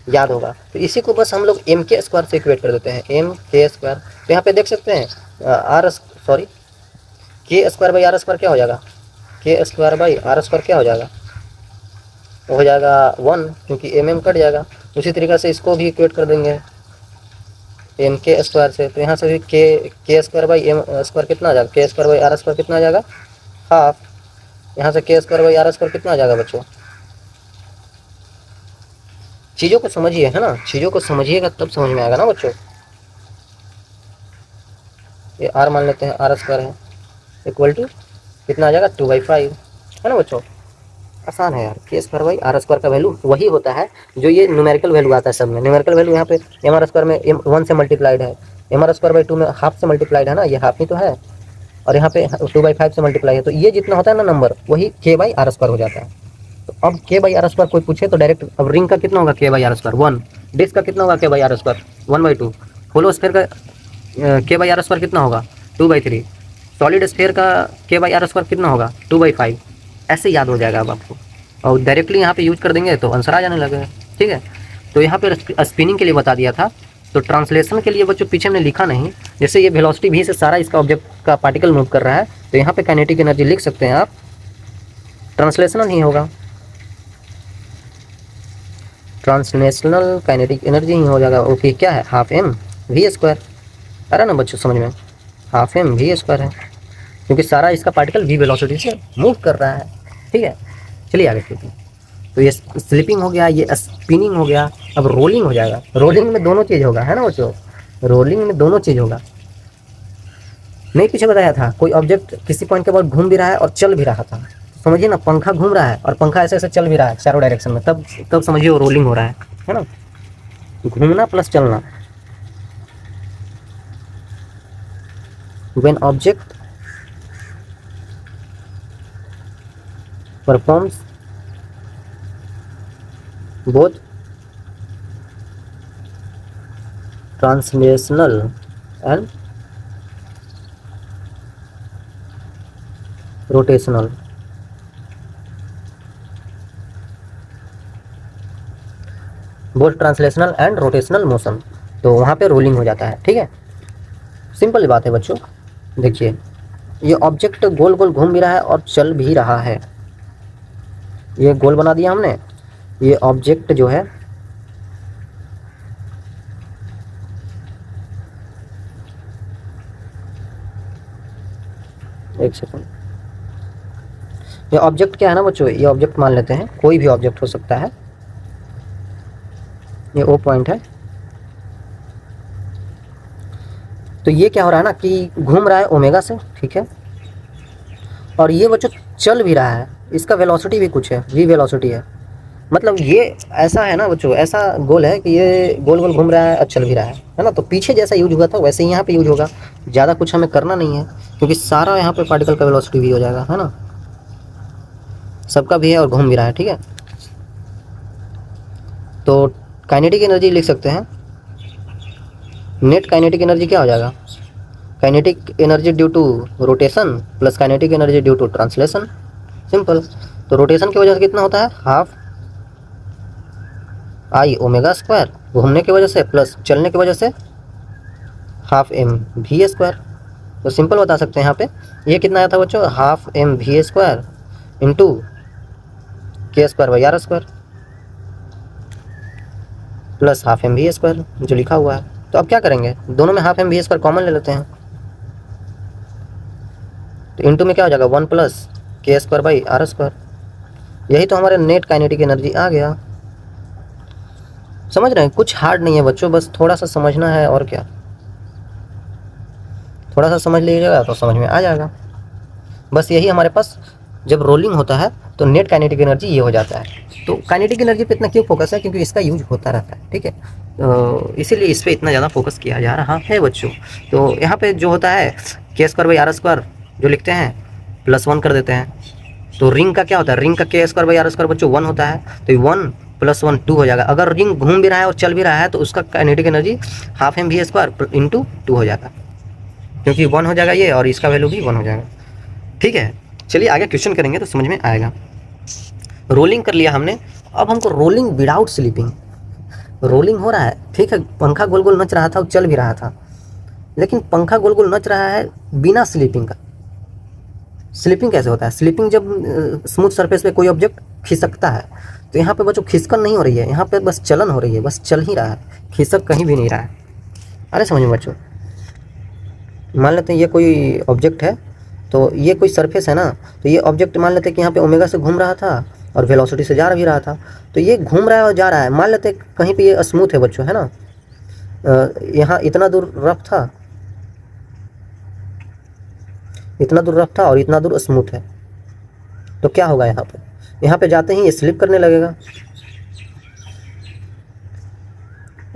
याद होगा। तो इसी को बस हम लोग एम के स्क्वायर से इक्वेट कर देते हैं, एम के स्क्वायर। तो यहाँ पे देख सकते हैं आर सॉरी के स्क्वायर बाई आर स्क्वायर क्या हो जाएगा, के स्क्वायर बाई आर स्क्वायर क्या हो जाएगा, हो जाएगा 1, क्योंकि एम कट जाएगा। उसी तरीके से इसको भी इक्वेट कर देंगे एम के स्क्वायर से, तो यहाँ से भी के स्क्वायर बाई एम स्क्वायर कितना आ जाएगा, के स्क्वायर बाई आर स्क्वायर कितना आ जाएगा, हाफ। यहाँ से के स्क्वायर बाई आर स्क्वायर कितना आ जाएगा बच्चों, चीज़ों को समझिए, है ना, चीज़ों को समझिएगा तब समझ में आएगा ना बच्चों। ये आर मान लेते हैं, आर स्क्वायर है इक्वल टू कितना आ जाएगा 2/5, है ना बच्चों। आसान है यार, के स्क्वायर बाई आर स्क्वायर का वैल्यू वही होता है जो ये न्यूमेरिकल वैल्यू आता है सब में। न्यूमेरिकल वैल्यू यहाँ पे एम आर स्क्वायर में 1 से मल्टीप्लाइड है, एम आर स्क्वायर बाई 2 में हाफ से मल्टीप्लाइड है ना, ये हाफ ही तो है, और यहाँ पे 2/5 से मल्टीप्लाई है, तो ये जितना होता है ना नंबर, वही के बाई आर स्क्वायर हो जाता है। तो अब के बाई आर स्क्वायर कोई पूछे तो डायरेक्ट, अब रिंग का कितना होगा k by are square 1, disc का कितना होगा k by are square 1/2, hollow sphere का के बाई आर स्क्वायर कितना होगा 2/3, सॉलिड स्फीयर का के बाई आर स्क्वायर कितना होगा 2/5। ऐसे याद हो जाएगा अब आपको, और डायरेक्टली यहाँ पे यूज कर देंगे तो आंसर आ जाने लगेगा, ठीक है। तो यहाँ पे स्पिनिंग के लिए बता दिया था। तो ट्रांसलेशन के लिए बच्चों पीछे हमने लिखा नहीं, जैसे ये वेलोसिटी भी से सारा इसका ऑब्जेक्ट का पार्टिकल मूव कर रहा है, तो यहाँ पे काइनेटिक एनर्जी लिख सकते हैं आप, ट्रांसलेशनल ही होगा, ट्रांसलेशनल काइनेटिक एनर्जी ही हो जाएगा। ओके, क्या है हाफ एम वी स्क्वायर, आ रहा ना बच्चों समझ में, हाफ एम वी स्क्वायर है, क्योंकि सारा इसका पार्टिकल वी वेलोसिटी से मूव कर रहा है, ठीक है। चलिए आगे चलते हैं। तो ये स्लिपिंग हो गया, ये स्पिनिंग हो गया, अब रोलिंग हो जाएगा। रोलिंग में दोनों चीज़ होगा, है ना बच्चों, रोलिंग में दोनों चीज़ होगा। नहीं पीछे बताया था, कोई ऑब्जेक्ट किसी पॉइंट के बाद घूम भी रहा है और चल भी रहा था, समझिए ना, पंखा घूम रहा है और पंखा ऐसे ऐसे चल भी रहा है चारों डायरेक्शन में, तब समझिए वो रोलिंग हो रहा है ना, घूमना प्लस चलना। When object performs both translational and rotational, both translational and rotational motion, तो वहाँ पे रोलिंग हो जाता है, ठीक है। सिंपल बात है बच्चों, देखिए ये ऑब्जेक्ट गोल गोल घूम भी रहा है और चल भी रहा है, ये गोल बना दिया हमने, ये ऑब्जेक्ट जो है एक सेकंड, ये ऑब्जेक्ट क्या है ना बच्चों, ये ऑब्जेक्ट मान लेते हैं, कोई भी ऑब्जेक्ट हो सकता है, ये ओ पॉइंट है। तो ये क्या हो रहा है ना कि घूम रहा है ओमेगा से, ठीक है, और ये बच्चों चल भी रहा है, इसका वेलोसिटी भी कुछ है, वी वेलोसिटी है, मतलब ये ऐसा है ना बच्चों, ऐसा गोल है कि ये गोल गोल घूम रहा है और चल भी रहा है ना। तो पीछे जैसा यूज हुआ था वैसे ही यहाँ पे यूज होगा, ज़्यादा कुछ हमें करना नहीं है, क्योंकि सारा यहाँ पे पार्टिकल का वेलोसिटी भी हो जाएगा, है ना, सबका भी है और घूम भी रहा है, ठीक है। तो काइनेटिक एनर्जी लिख सकते हैं, नेट काइनेटिक एनर्जी क्या हो जाएगा, kinetic energy due to rotation plus kinetic energy due to translation, simple. तो रोटेशन की वजह से कितना होता है, हाफ आई ओमेगा स्क्वायर घूमने की वजह से, प्लस चलने की वजह से हाफ एम वी स्क्वायर। तो सिंपल बता सकते हैं यहाँ पे, ये कितना आया था बच्चों, half m v square into k square by are square plus half m v square जो लिखा हुआ है। तो अब क्या करेंगे, दोनों में half m v square common ले लेते हैं, तो इंटू में क्या हो जाएगा 1 प्लस के स्क्वायर बाई आर स्क्वायर, यही तो हमारे नेट काइनेटिक एनर्जी आ गया। समझ रहे हैं, कुछ हार्ड नहीं है बच्चों, बस थोड़ा सा समझना है और क्या, थोड़ा सा समझ लीजिएगा तो समझ में आ जाएगा। बस यही हमारे पास जब रोलिंग होता है तो नेट काइनेटिक एनर्जी ये हो जाता है। तो काइनेटिक एनर्जी पे इतना क्यों फोकस है, क्योंकि इसका यूज होता रहता है, ठीक है, तो इसीलिए इस पर इतना ज़्यादा फोकस किया जा रहा है बच्चों। तो यहाँ पे जो होता है के स्क्वायर बाई आर स्क्वायर जो लिखते हैं +1 कर देते हैं। तो रिंग का क्या होता है, रिंग का के स्क्वायर बाई आर स्क्वायर बच्चों 1 होता है, तो 1 + 1 2 हो जाएगा। अगर रिंग घूम भी रहा है और चल भी रहा है तो उसका काइनेटिक एनर्जी ½ mv² × 2 हो जाएगा, क्योंकि 1 हो जाएगा ये और इसका वैल्यू भी 1 हो जाएगा। ठीक है, चलिए आगे क्वेश्चन करेंगे तो समझ में आएगा। रोलिंग कर लिया हमने, अब हमको रोलिंग विदाउट स्लीपिंग, रोलिंग हो रहा है, ठीक है, पंखा गोल गोल नच रहा था और चल भी रहा था, लेकिन पंखा गोल गोल नच रहा है बिना स्लीपिंग का। स्लीपिंग कैसे होता है, स्लीपिंग जब स्मूथ सरफेस पे कोई ऑब्जेक्ट खिसकता है, तो यहाँ पे बच्चों खिसकन नहीं हो रही है, यहाँ पे बस चलन हो रही है, बस चल ही रहा है, खिसक कहीं भी नहीं रहा है। अरे समझ में बच्चों, मान लेते हैं ये कोई ऑब्जेक्ट है, तो ये कोई सरफेस है ना, तो ये ऑब्जेक्ट मान लेते हैं कि यहाँ पे ओमेगा से घूम रहा था और वेलोसिटी से जा भी रहा था, तो ये घूम रहा है और जा रहा है। मान लेते हैं कहीं पे ये स्मूथ है बच्चों, है ना, यहाँ इतना दूर रफ था, इतना दूर रफ था और इतना दूर स्मूथ है, तो क्या होगा यहाँ पे जाते ही ये स्लिप करने लगेगा।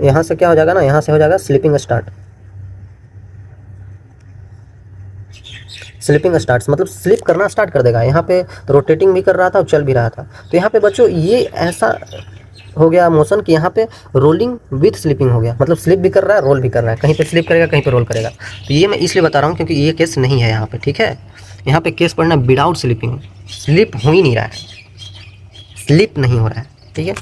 यहाँ से क्या हो जाएगा ना, यहाँ से हो जाएगा स्लिपिंग स्टार्ट, स्लिपिंग स्टार्ट मतलब स्लिप करना स्टार्ट कर देगा। यहाँ पे रोटेटिंग भी कर रहा था और चल भी रहा था, तो यहाँ पे बच्चों ये ऐसा हो गया मोशन कि यहाँ पे रोलिंग विथ स्लिपिंग हो गया, मतलब स्लिप भी कर रहा है, रोल भी कर रहा है, कहीं पे स्लिप करेगा कहीं पे रोल करेगा। तो ये मैं इसलिए बता रहा हूँ क्योंकि ये केस नहीं है यहाँ पे, ठीक है, यहाँ पे केस पढ़ना विदाउट स्लिपिंग, स्लिप हो ही नहीं रहा है, स्लिप नहीं हो रहा है, ठीक है।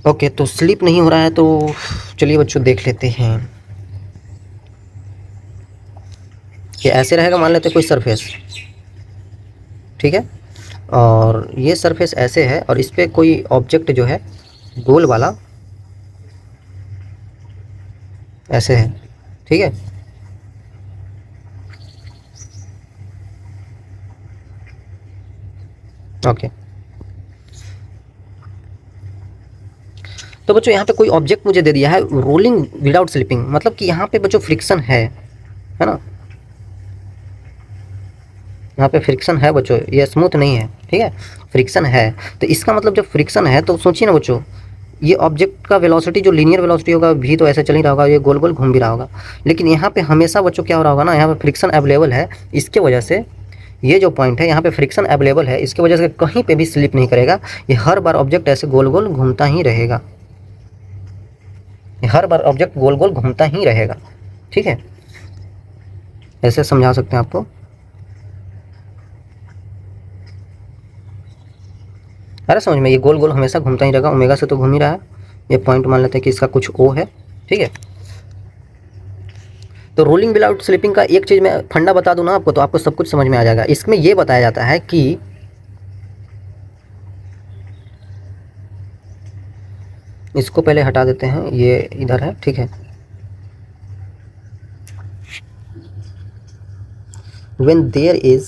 ओके, तो स्लिप नहीं हो रहा है, तो चलिए बच्चों देख लेते हैं। ये ऐसे रहेगा, मान लेते हैं कोई सरफेस, ठीक है, और ये सरफेस ऐसे है और इस पर कोई ऑब्जेक्ट जो है गोल वाला ऐसे है, ठीक है, ओके। तो बच्चों यहाँ पे कोई ऑब्जेक्ट मुझे दे दिया है रोलिंग विदाउट स्लिपिंग, मतलब कि यहाँ पे बच्चों फ्रिक्शन है ना, यहाँ पे फ्रिक्शन है बच्चों, ये स्मूथ नहीं है, ठीक है, फ्रिक्शन है। तो इसका मतलब जब फ्रिक्शन है तो सोचिए ना बच्चों, ये ऑब्जेक्ट का वेलोसिटी जो लीनियर वेलोसिटी होगा भी तो ऐसे चल ही रहा होगा, ये गोल गोल घूम भी रहा होगा, लेकिन यहाँ पे हमेशा बच्चों क्या हो रहा होगा ना, यहाँ पे फ्रिक्शन अवेलेबल है, इसके वजह से ये जो पॉइंट है यहाँ पे फ्रिक्शन अवेलेबल है, इसके वजह से कहीं पे भी स्लिप नहीं करेगा, ये हर बार ऑब्जेक्ट ऐसे गोल गोल घूमता ही रहेगा, हर बार ऑब्जेक्ट गोल गोल घूमता ही रहेगा, ठीक है, ऐसे समझा सकते हैं आपको। अरे समझ में, ये गोल गोल हमेशा घूमता ही रहेगा, ओमेगा से तो घूम ही रहा है, ये पॉइंट मान लेते हैं कि इसका कुछ ओ है, ठीक है। तो रोलिंग विदाउट स्लिपिंग का एक चीज़ मैं फंडा बता दूं ना आपको, तो आपको सब कुछ समझ में आ जाएगा। इसमें ये बताया जाता है कि इसको पहले हटा देते हैं, ये इधर है, ठीक है, when there is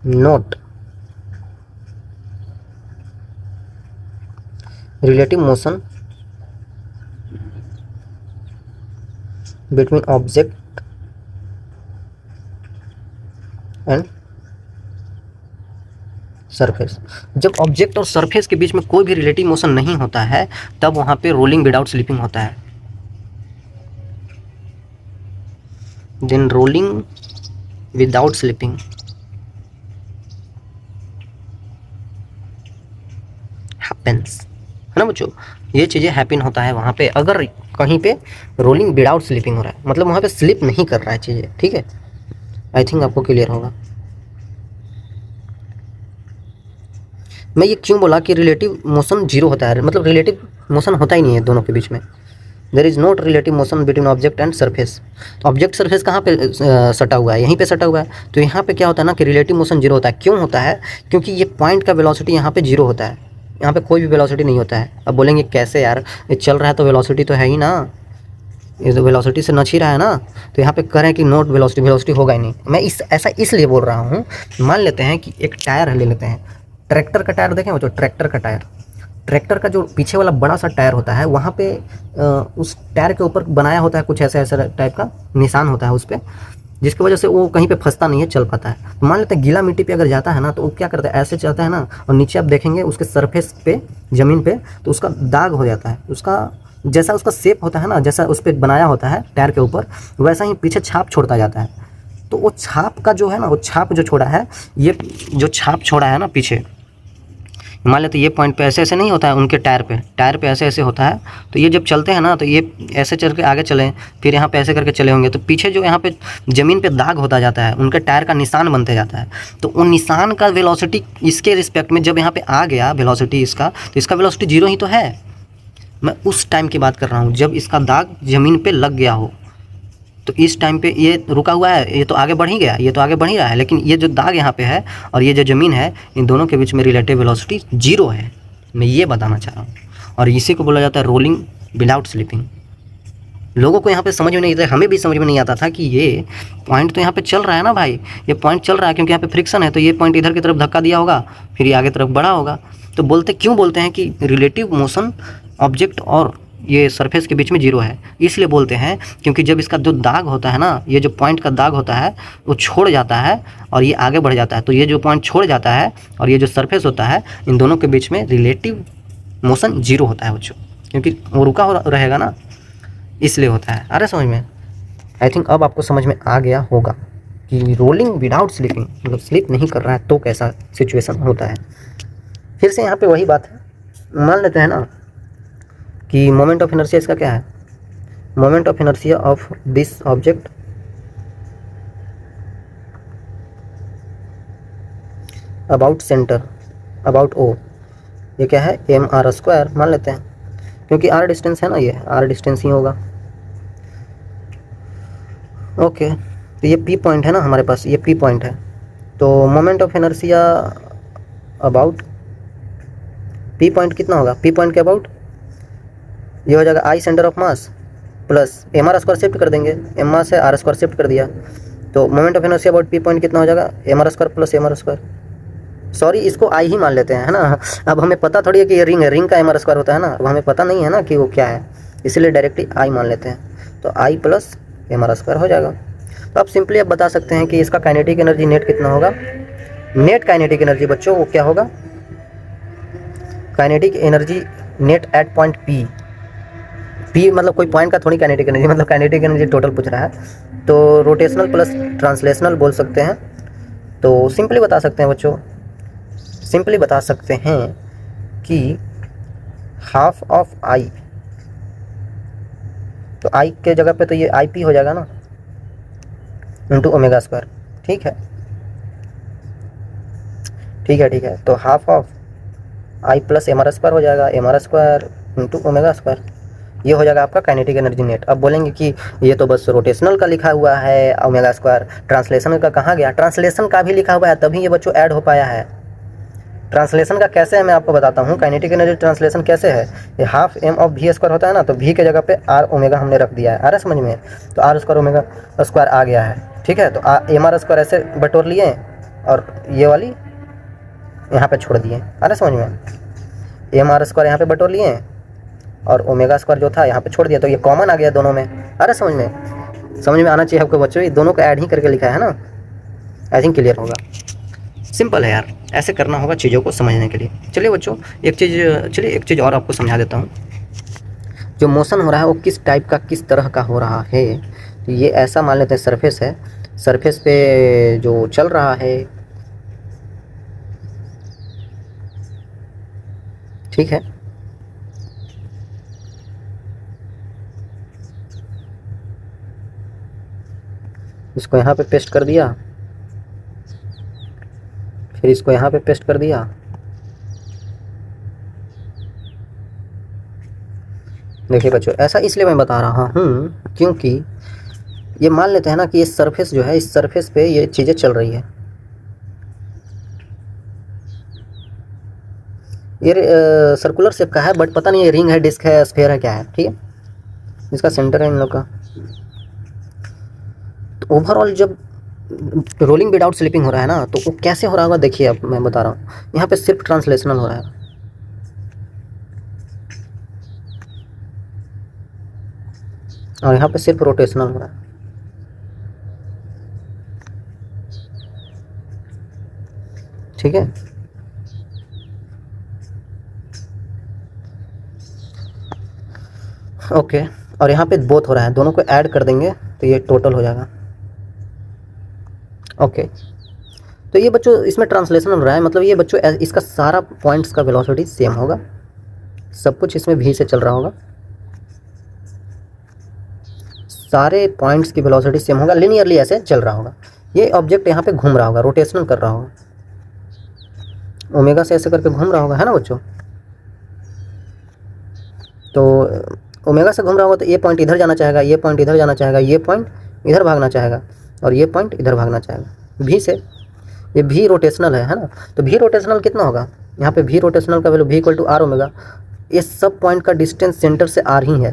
not relative motion between object and surface, जब ऑब्जेक्ट और सरफेस के बीच में कोई भी रिलेटिव मोशन नहीं होता है तब वहाँ पे रोलिंग विदाउट स्लिपिंग होता है। Then rolling without slipping happens, है ना बच्चों, ये चीज़ें हैपन होता है वहाँ पे अगर कहीं पे रोलिंग विदाउट स्लिपिंग हो रहा है, मतलब वहाँ पे स्लिप नहीं कर रहा है चीज़ें, ठीक है। आई थिंक आपको क्लियर होगा। मैं ये क्यों बोला कि रिलेटिव मोशन जीरो होता है, मतलब रिलेटिव मोशन होता ही नहीं है दोनों के बीच में, there is not relative motion between object and surface. तो ऑब्जेक्ट सरफेस कहाँ पे सटा हुआ है, यहीं पे सटा हुआ है, तो यहाँ पे क्या होता है ना कि रिलेटिव मोशन जीरो होता है। क्यों होता है, क्योंकि ये पॉइंट का वेलोसिटी यहाँ पे जीरो होता है, यहाँ पे कोई भी वेलोसिटी नहीं होता है। अब बोलेंगे कैसे यार, ये चल रहा है तो वेलोसिटी तो है ही ना, ये तो वेलोसिटी से नच ही रहा है ना, तो यहाँ पे करें कि नोट वेलोसिटी, वेलोसिटी होगा ही नहीं। मैं ऐसा इसलिए बोल रहा हूँ, मान लेते हैं कि एक टायर ले लेते हैं, ट्रैक्टर का टायर देखें बच्चों, ट्रैक्टर का टायर, ट्रैक्टर का जो पीछे वाला बड़ा सा टायर होता है वहाँ पे उस टायर के ऊपर बनाया होता है कुछ ऐसा ऐसा टाइप का निशान होता है उस पर, जिसकी वजह से वो कहीं पे फंसता नहीं है, चल पाता है। तो मान लेते हैं गीला मिट्टी पे अगर जाता है ना तो वो क्या करता है, ऐसे चलता है ना, और नीचे आप देखेंगे उसके सरफेस पे, ज़मीन पे, तो उसका दाग हो जाता है, उसका जैसा उसका शेप होता है ना, जैसा उस पर बनाया होता है टायर के ऊपर, वैसा ही पीछे छाप छोड़ता जाता है। तो वो छाप का जो है ना, वो छाप जो छोड़ा है, ये जो छाप छोड़ा है ना पीछे, मान लेते ये पॉइंट पे ऐसे ऐसे नहीं होता है उनके टायर पे ऐसे ऐसे होता है, तो ये जब चलते हैं ना तो ये ऐसे चल के आगे चलें, फिर यहाँ पे ऐसे करके चले होंगे, तो पीछे जो यहाँ पे ज़मीन पे दाग होता जाता है, उनके टायर का निशान बनते जाता है। तो उन निशान का वेलोसिटी इसके रिस्पेक्ट में जब यहाँ पे आ गया वेलोसिटी इसका, तो इसका वेलोसिटी 0 ही तो है। मैं उस टाइम की बात कर रहा हूँ जब इसका दाग ज़मीन पर लग गया हो, तो इस टाइम पे ये रुका हुआ है, ये तो आगे बढ़ ही गया, ये तो आगे बढ़ ही रहा है, लेकिन ये जो दाग यहाँ पे है और ये जो ज़मीन है, इन दोनों के बीच में रिलेटिव वेलोसिटी 0 है। मैं ये बताना चाह रहा हूँ, और इसी को बोला जाता है रोलिंग विदाउट स्लिपिंग। लोगों को यहाँ पे समझ में नहीं आता, हमें भी समझ में नहीं आता था कि ये पॉइंट तो यहाँ पे चल रहा है ना भाई, ये पॉइंट चल रहा है क्योंकि यहाँ पे फ्रिक्शन है, तो ये पॉइंट इधर की तरफ धक्का दिया होगा, फिर ये आगे तरफ बढ़ा होगा। तो क्यों बोलते हैं कि रिलेटिव मोशन ऑब्जेक्ट और ये सरफेस के बीच में 0 है, इसलिए बोलते हैं क्योंकि जब इसका जो दाग होता है ना, ये जो पॉइंट का दाग होता है वो छोड़ जाता है और ये आगे बढ़ जाता है, तो ये जो पॉइंट छोड़ जाता है और ये जो सरफेस होता है, इन दोनों के बीच में रिलेटिव मोशन 0 होता है बच्चों, क्योंकि वो रुका रहेगा ना, इसलिए होता है। अरे समझ में, आई थिंक अब आपको समझ में आ गया होगा कि रोलिंग विदाउट स्लिपिंग मतलब स्लिप नहीं कर रहा है तो कैसा सिचुएशन होता है। फिर से यहाँ पे वही बात है, मान लेते हैं ना कि मोमेंट ऑफ इनर्शिया इसका क्या है, moment of inertia of this object about centre about O, ये क्या है mr² मान लेते हैं, क्योंकि r डिस्टेंस है ना, ये r डिस्टेंस ही होगा। ओके, तो ये p पॉइंट है ना हमारे पास, ये p पॉइंट है, तो moment of inertia about p point कितना होगा, p पॉइंट के अबाउट ये हो जाएगा I centre of mass plus mr² shift कर देंगे, m मास है r² शिफ्ट कर दिया, तो moment of inertia about p point कितना हो जाएगा mr² प्लस mr²। सॉरी, इसको I ही मान लेते हैं, है ना। अब हमें पता थोड़ी है कि ये रिंग है, रिंग का mr² होता है ना, अब हमें पता नहीं है ना कि वो क्या है, इसलिए डायरेक्टली I मान लेते हैं, तो I प्लस mr² हो जाएगा। तो आप सिंपली अब बता सकते हैं कि इसका काइनेटिक एनर्जी नेट कितना होगा। नेट काइनेटिक एनर्जी बच्चों वो क्या होगा, kinetic energy net at point P मतलब कोई पॉइंट का थोड़ी काइनेटिक एनर्जी, मतलब काइनेटिक एनर्जी टोटल पूछ रहा है, तो रोटेशनल प्लस ट्रांसलेशनल बोल सकते हैं। तो सिंपली बता सकते हैं बच्चों, सिंपली बता सकते हैं कि हाफ ऑफ I, तो I के जगह पे तो ये IP हो जाएगा ना इंटू ω², ठीक है ठीक है ठीक है, तो half of I plus mr² हो जाएगा, mr² इंटू ω², ये हो जाएगा आपका काइनेटिक एनर्जी नेट। अब बोलेंगे कि ये तो बस रोटेशनल का लिखा हुआ है ω², ट्रांसलेशन का कहाँ गया, ट्रांसलेशन का भी लिखा हुआ है तभी ये बच्चों ऐड हो पाया है। ट्रांसलेशन का कैसे है मैं आपको बताता हूँ, काइनेटिक एनर्जी ट्रांसलेशन कैसे है, ये हाफ m ऑफ v² होता है ना, तो v के जगह पे r ओमेगा हमने रख दिया है, आ रहा समझ में, तो r² ω² आ गया है, ठीक है। तो mr² ऐसे बटोर लिए और ये वाली यहाँ पे छोड़ दिए, आ रहा समझ में, mr² यहाँ पे बटोर लिए और ω² जो था यहाँ पे छोड़ दिया, तो ये कॉमन आ गया दोनों में, आ रहा समझ में आना चाहिए आपको बच्चों, ये दोनों को ऐड ही करके लिखा है ना, आई थिंक क्लियर होगा। सिंपल है यार, ऐसे करना होगा चीज़ों को समझने के लिए। चलिए बच्चों एक चीज़ और आपको समझा देता हूँ, जो मोशन हो रहा है वो किस टाइप का, किस तरह का हो रहा है। तो ये ऐसा मान लेते हैं सरफेस है, सरफेस पे जो चल रहा है, ठीक है, इसको यहाँ पे पेस्ट कर दिया, फिर इसको यहाँ पे पेस्ट कर दिया, देखिए बच्चों ऐसा इसलिए मैं बता रहा हूँ क्योंकि ये मान लेते हैं ना कि ये सरफेस जो है, इस सरफेस पे ये चीज़ें चल रही है, ये सर्कुलर शेप का है, बट पता नहीं ये रिंग है, डिस्क है, स्फीयर है, क्या है, ठीक है, इसका सेंटर है इन लोग का। तो ओवरऑल जब रोलिंग विदाउट स्लिपिंग हो रहा है ना, तो वो कैसे हो रहा होगा देखिए, अब मैं बता रहा हूँ। यहाँ पे सिर्फ ट्रांसलेशनल हो रहा है, और यहाँ पे सिर्फ रोटेशनल हो रहा है। ठीक है, ओके। और यहाँ पे बोथ हो रहा है, दोनों को ऐड कर देंगे तो ये टोटल हो जाएगा। ओके, तो ये बच्चों इसमें ट्रांसलेशन हो रहा है, मतलब ये बच्चों इसका सारा पॉइंट्स का वेलोसिटी सेम होगा, सब कुछ इसमें भी से चल रहा होगा, सारे पॉइंट्स की वेलोसिटी सेम होगा, लिनियरली ऐसे चल रहा होगा। ये ऑब्जेक्ट यहाँ पे घूम रहा होगा, रोटेशनल कर रहा होगा, ओमेगा से ऐसे करके घूम रहा होगा, है ना बच्चों। तो ओमेगा से घूम रहा होगा तो ये पॉइंट इधर जाना चाहेगा, ये पॉइंट इधर जाना चाहेगा, ये पॉइंट इधर भागना चाहेगा, और ये पॉइंट इधर भागना चाहेगा भी से। ये भी रोटेशनल है ना, तो भी रोटेशनल कितना होगा, यहाँ पे भी रोटेशनल का वैल्यू भी इक्वल टू आर ओमेगा। ये सब पॉइंट का डिस्टेंस सेंटर से आर ही है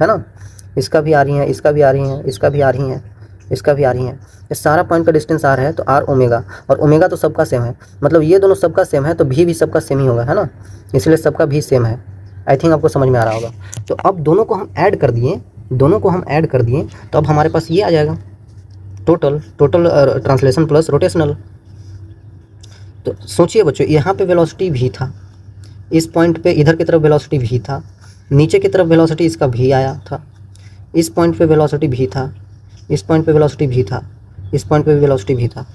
ना, इसका भी आ रही है, इसका भी आ रही है, इसका भी आ रही है, इसका भी आ रही है, ये सारा पॉइंट का डिस्टेंस आर है, तो आर ओमेगा, और ओमेगा तो सबका सेम है, मतलब ये दोनों सबका सेम है, तो भी सबका सेम ही होगा, है ना, इसलिए सबका भी सेम है। आई थिंक आपको समझ में आ रहा होगा। तो अब दोनों को हम ऐड कर दिए, दोनों को हम ऐड कर दिए, तो अब हमारे पास ये आ जाएगा टोटल ट्रांसलेशन प्लस रोटेशनल। तो सोचिए बच्चों, यहाँ पे वेलोसिटी भी था, इस पॉइंट पे इधर की तरफ वेलोसिटी भी था, नीचे की तरफ वेलोसिटी इसका भी आया था, इस पॉइंट पे वेलोसिटी भी था, इस पॉइंट पे वेलोसिटी भी था, इस पॉइंट पे भी वेलोसिटी भी था,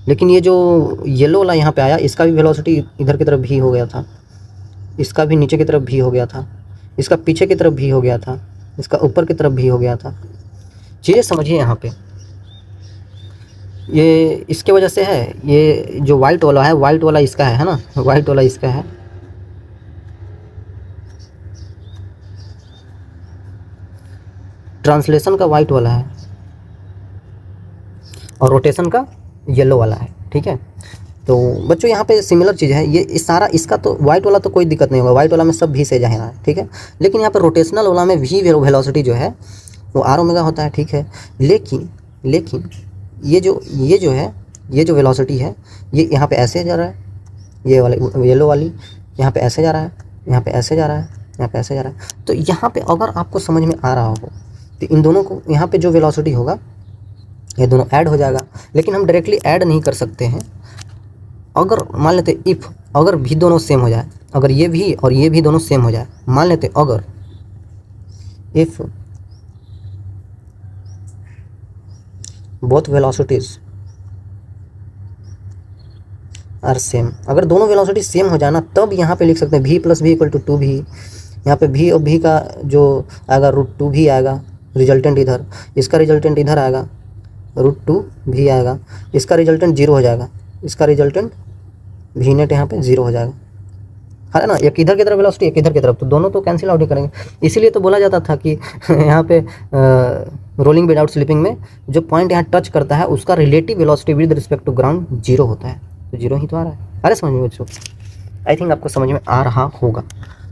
लेकिन ये जो येलो वाला यहाँ पे आया, इसका भी वेलोसिटी इधर की तरफ भी हो गया था, इसका भी नीचे की तरफ भी हो गया था, इसका पीछे की तरफ भी हो गया था, इसका ऊपर की तरफ भी हो गया था। चीज़ें समझिए यहाँ पे, ये इसके वजह से है, ये जो वाइट वाला है, वाइट वाला इसका है ना, वाइट वाला इसका है, ट्रांसलेशन का वाइट वाला है, और रोटेशन का येलो वाला है। ठीक है, तो बच्चों यहाँ पे सिमिलर चीज़ है, ये इस सारा इसका तो वाइट वाला तो कोई दिक्कत नहीं होगा, वाइट वाला में सब भी से जाना है, ठीक है, लेकिन यहाँ पे रोटेशनल वाला में भी वेलोसिटी जो है वो आर ओमेगा होता है, ठीक है, लेकिन ये जो है, ये जो वेलोसिटी है, ये यहाँ पे ऐसे जा रहा है, ये वाले येलो वाली यहाँ पे ऐसे जा रहा है, यहाँ पे ऐसे जा रहा है, यहाँ पे ऐसे जा रहा है। तो यहाँ पे अगर आपको समझ में आ रहा हो तो इन दोनों को यहाँ पे जो वेलोसिटी होगा ये दोनों ऐड हो जाएगा, लेकिन हम डायरेक्टली ऐड नहीं कर सकते हैं। अगर मान लेते इफ़ अगर भी दोनों सेम हो जाए, अगर ये भी और ये भी दोनों सेम हो जाए, मान लेते अगर if both velocities are same, अगर दोनों वेलोसिटी सेम हो जाना, तब यहाँ पे लिख सकते हैं v plus v equal to 2v। यहाँ पे v और v का जो आएगा √2v आएगा, रिजल्टेंट इधर, इसका रिजल्टेंट इधर आएगा, √2v आएगा, इसका रिजल्टेंट 0 हो जाएगा, इसका रिजल्टेंट v नेट यहाँ पे 0 हो जाएगा, है ना, एक इधर की तरफ वेलोसिटी, एक इधर की तरफ, तो दोनों तो कैंसिल आउट ही करेंगे। इसीलिए तो बोला जाता था कि यहाँ पे रोलिंग विदाउट स्लिपिंग में जो पॉइंट यहाँ टच करता है उसका relative velocity with respect to ground 0 होता है, तो 0 ही तो आ रहा है। अरे समझ में बच्चों, आई थिंक आपको समझ में आ रहा होगा।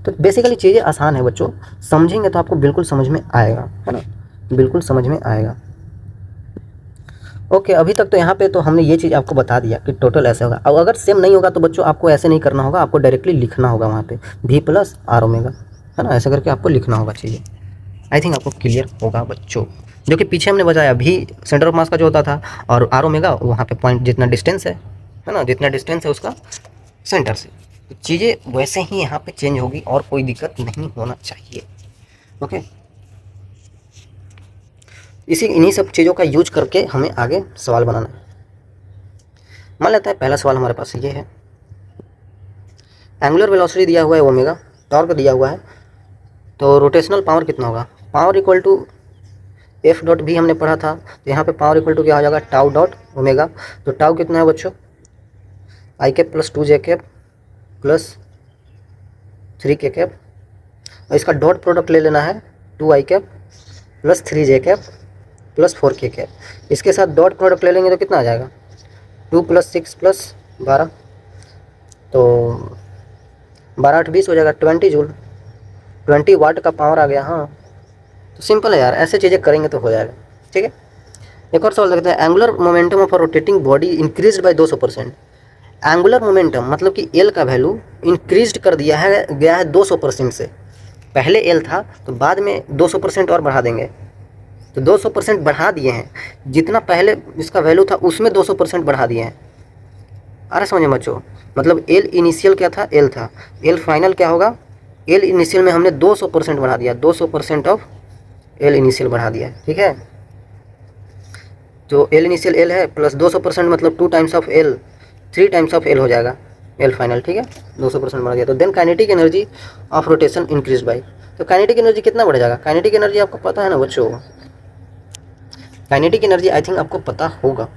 तो बेसिकली चीज़ें आसान है बच्चों, समझेंगे तो आपको बिल्कुल समझ में आएगा, है ना, बिल्कुल समझ में आएगा। ओके, अभी तक तो यहाँ पे तो हमने ये चीज़ आपको बता दिया कि टोटल ऐसे होगा। अब अगर सेम नहीं होगा तो बच्चों आपको ऐसे नहीं करना होगा, आपको डायरेक्टली लिखना होगा वहाँ पे v प्लस आर ओमेगा, है ना, ऐसा करके आपको लिखना होगा चीज़ें। आई थिंक आपको क्लियर होगा बच्चों, जो कि पीछे हमने बताया भी सेंटर ऑफ मास का जो होता था, और आर ओमेगा वहाँ पे पॉइंट जितना डिस्टेंस है ना, जितना डिस्टेंस है उसका सेंटर से, तो चीज़ें वैसे ही यहाँ पे चेंज होगी और कोई दिक्कत नहीं होना चाहिए। ओके, इन्हीं सब चीज़ों का यूज करके हमें आगे सवाल बनाना है। मान लेते हैं पहला सवाल हमारे पास ये है, एंगुलर वेलोसिटी दिया हुआ है ओमेगा, टॉर्क दिया हुआ है, तो रोटेशनल पावर कितना होगा, power equal to f dot भी हमने पढ़ा था, तो यहाँ पे पावर इक्वल टू क्या हो जाएगा, टाउ डॉट ओमेगा। तो टाउ कितना है बच्चों, I cap plus 2j cap plus 3k cap, और इसका डॉट प्रोडक्ट ले लेना है 2i cap plus 3j cap plus 4k cap. इसके साथ डॉट प्रोडक्ट ले लेंगे तो कितना आ जाएगा, 2 + 6 + 12, तो 12 8 20 हो जाएगा, 20 जूल, 20 वाट का पावर आ गया। हाँ, तो सिंपल है यार, ऐसे चीज़ें करेंगे तो हो जाएगा। ठीक है, एक और सवाल देखते हैं, angular momentum of a rotating body increased by 200%। Angular momentum मतलब कि एल का वैल्यू इंक्रीज कर दिया है गया है 200% से। पहले एल था तो बाद में 200% और बढ़ा देंगे, तो 200% बढ़ा दिए हैं, जितना पहले इसका वैल्यू था उसमें 200% बढ़ा दिए हैं। अरे समझे बच्चों, मतलब एल इनिशियल क्या था, एल था, एल फाइनल क्या होगा, एल इनिशियल में हमने 200% बढ़ा दिया, 200% ऑफ एल इनिशियल बढ़ा दिया, ठीक है। तो एल इनिशियल एल है प्लस 200% मतलब 2 times of L, 3 times of L हो जाएगा एल फाइनल, ठीक है। 200% बढ़ गया तो then kinetic energy of rotation increase by, तो काइनेटिक एनर्जी कितना बढ़ जाएगा। काइनेटिक एनर्जी आपको पता है ना बच्चों, काइनेटिक एनर्जी आई थिंक आपको पता होगा।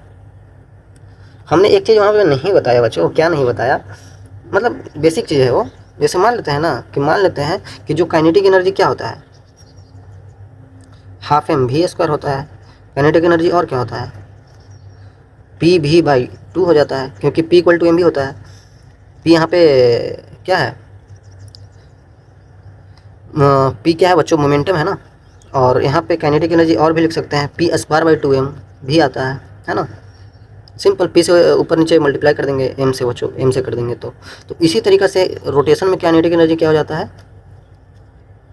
हमने एक चीज़ वहाँ पे नहीं बताया बच्चों, क्या नहीं बताया, मतलब बेसिक चीज़ है वो। जैसे मान लेते हैं ना कि मान लेते हैं कि जो काइनेटिक एनर्जी क्या होता है, हाफ एम वी स्क्वायर होता है। काइनेटिक एनर्जी और क्या होता है, पी वी बाई 2 हो जाता है, क्योंकि पी इक्वल टू एम भी होता है। पी यहाँ पे क्या है, पी क्या है बच्चों, मोमेंटम है ना। और यहाँ पे काइनेटिक एनर्जी और भी लिख सकते हैं, पी स्क्वायर बाई 2m भी आता है ना। सिंपल, पी से ऊपर नीचे मल्टीप्लाई कर देंगे एम से बच्चों, एम से कर देंगे तो इसी तरीक़ा से रोटेशन में काइनेटिक एनर्जी क्या हो जाता है,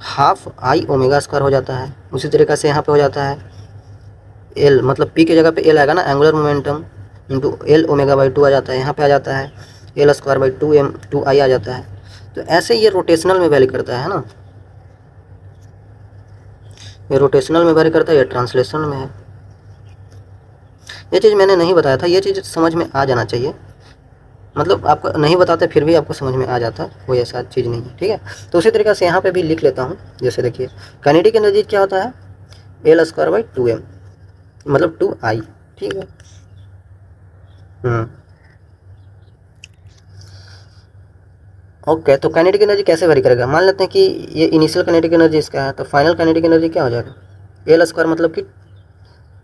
हाफ आई ओमेगा स्क्वायर हो जाता है। उसी तरीक़ा से यहाँ पे हो जाता है एल, मतलब पी की जगह पे एल आएगा ना, angular momentum into L omega by 2 आ जाता है। यहाँ पे आ जाता है L square by 2m 2i आ जाता है। तो ऐसे ये रोटेशनल में वैरी करता है ना, ये रोटेशनल में वैरी करता है, ये ट्रांसलेशन में है। ये चीज़ मैंने नहीं बताया था, ये चीज़ समझ में आ जाना चाहिए, मतलब आपको नहीं बताते फिर भी आपको समझ में आ जाता, कोई ऐसा चीज़ नहीं है, ठीक है। तो उसी तरीक़े से यहाँ पे भी लिख लेता हूँ। जैसे देखिए काइनेटिक एनर्जी क्या होता है, एल स्क्वायर बाई 2m मतलब 2i, ठीक है। ओके, तो काइनेटिक एनर्जी कैसे वेरी करेगा, मान लेते हैं कि ये इनिशियल काइनेटिक एनर्जी इसका है, तो फाइनल काइनेटिक एनर्जी क्या हो जाएगा, एल स्क्वायर मतलब कि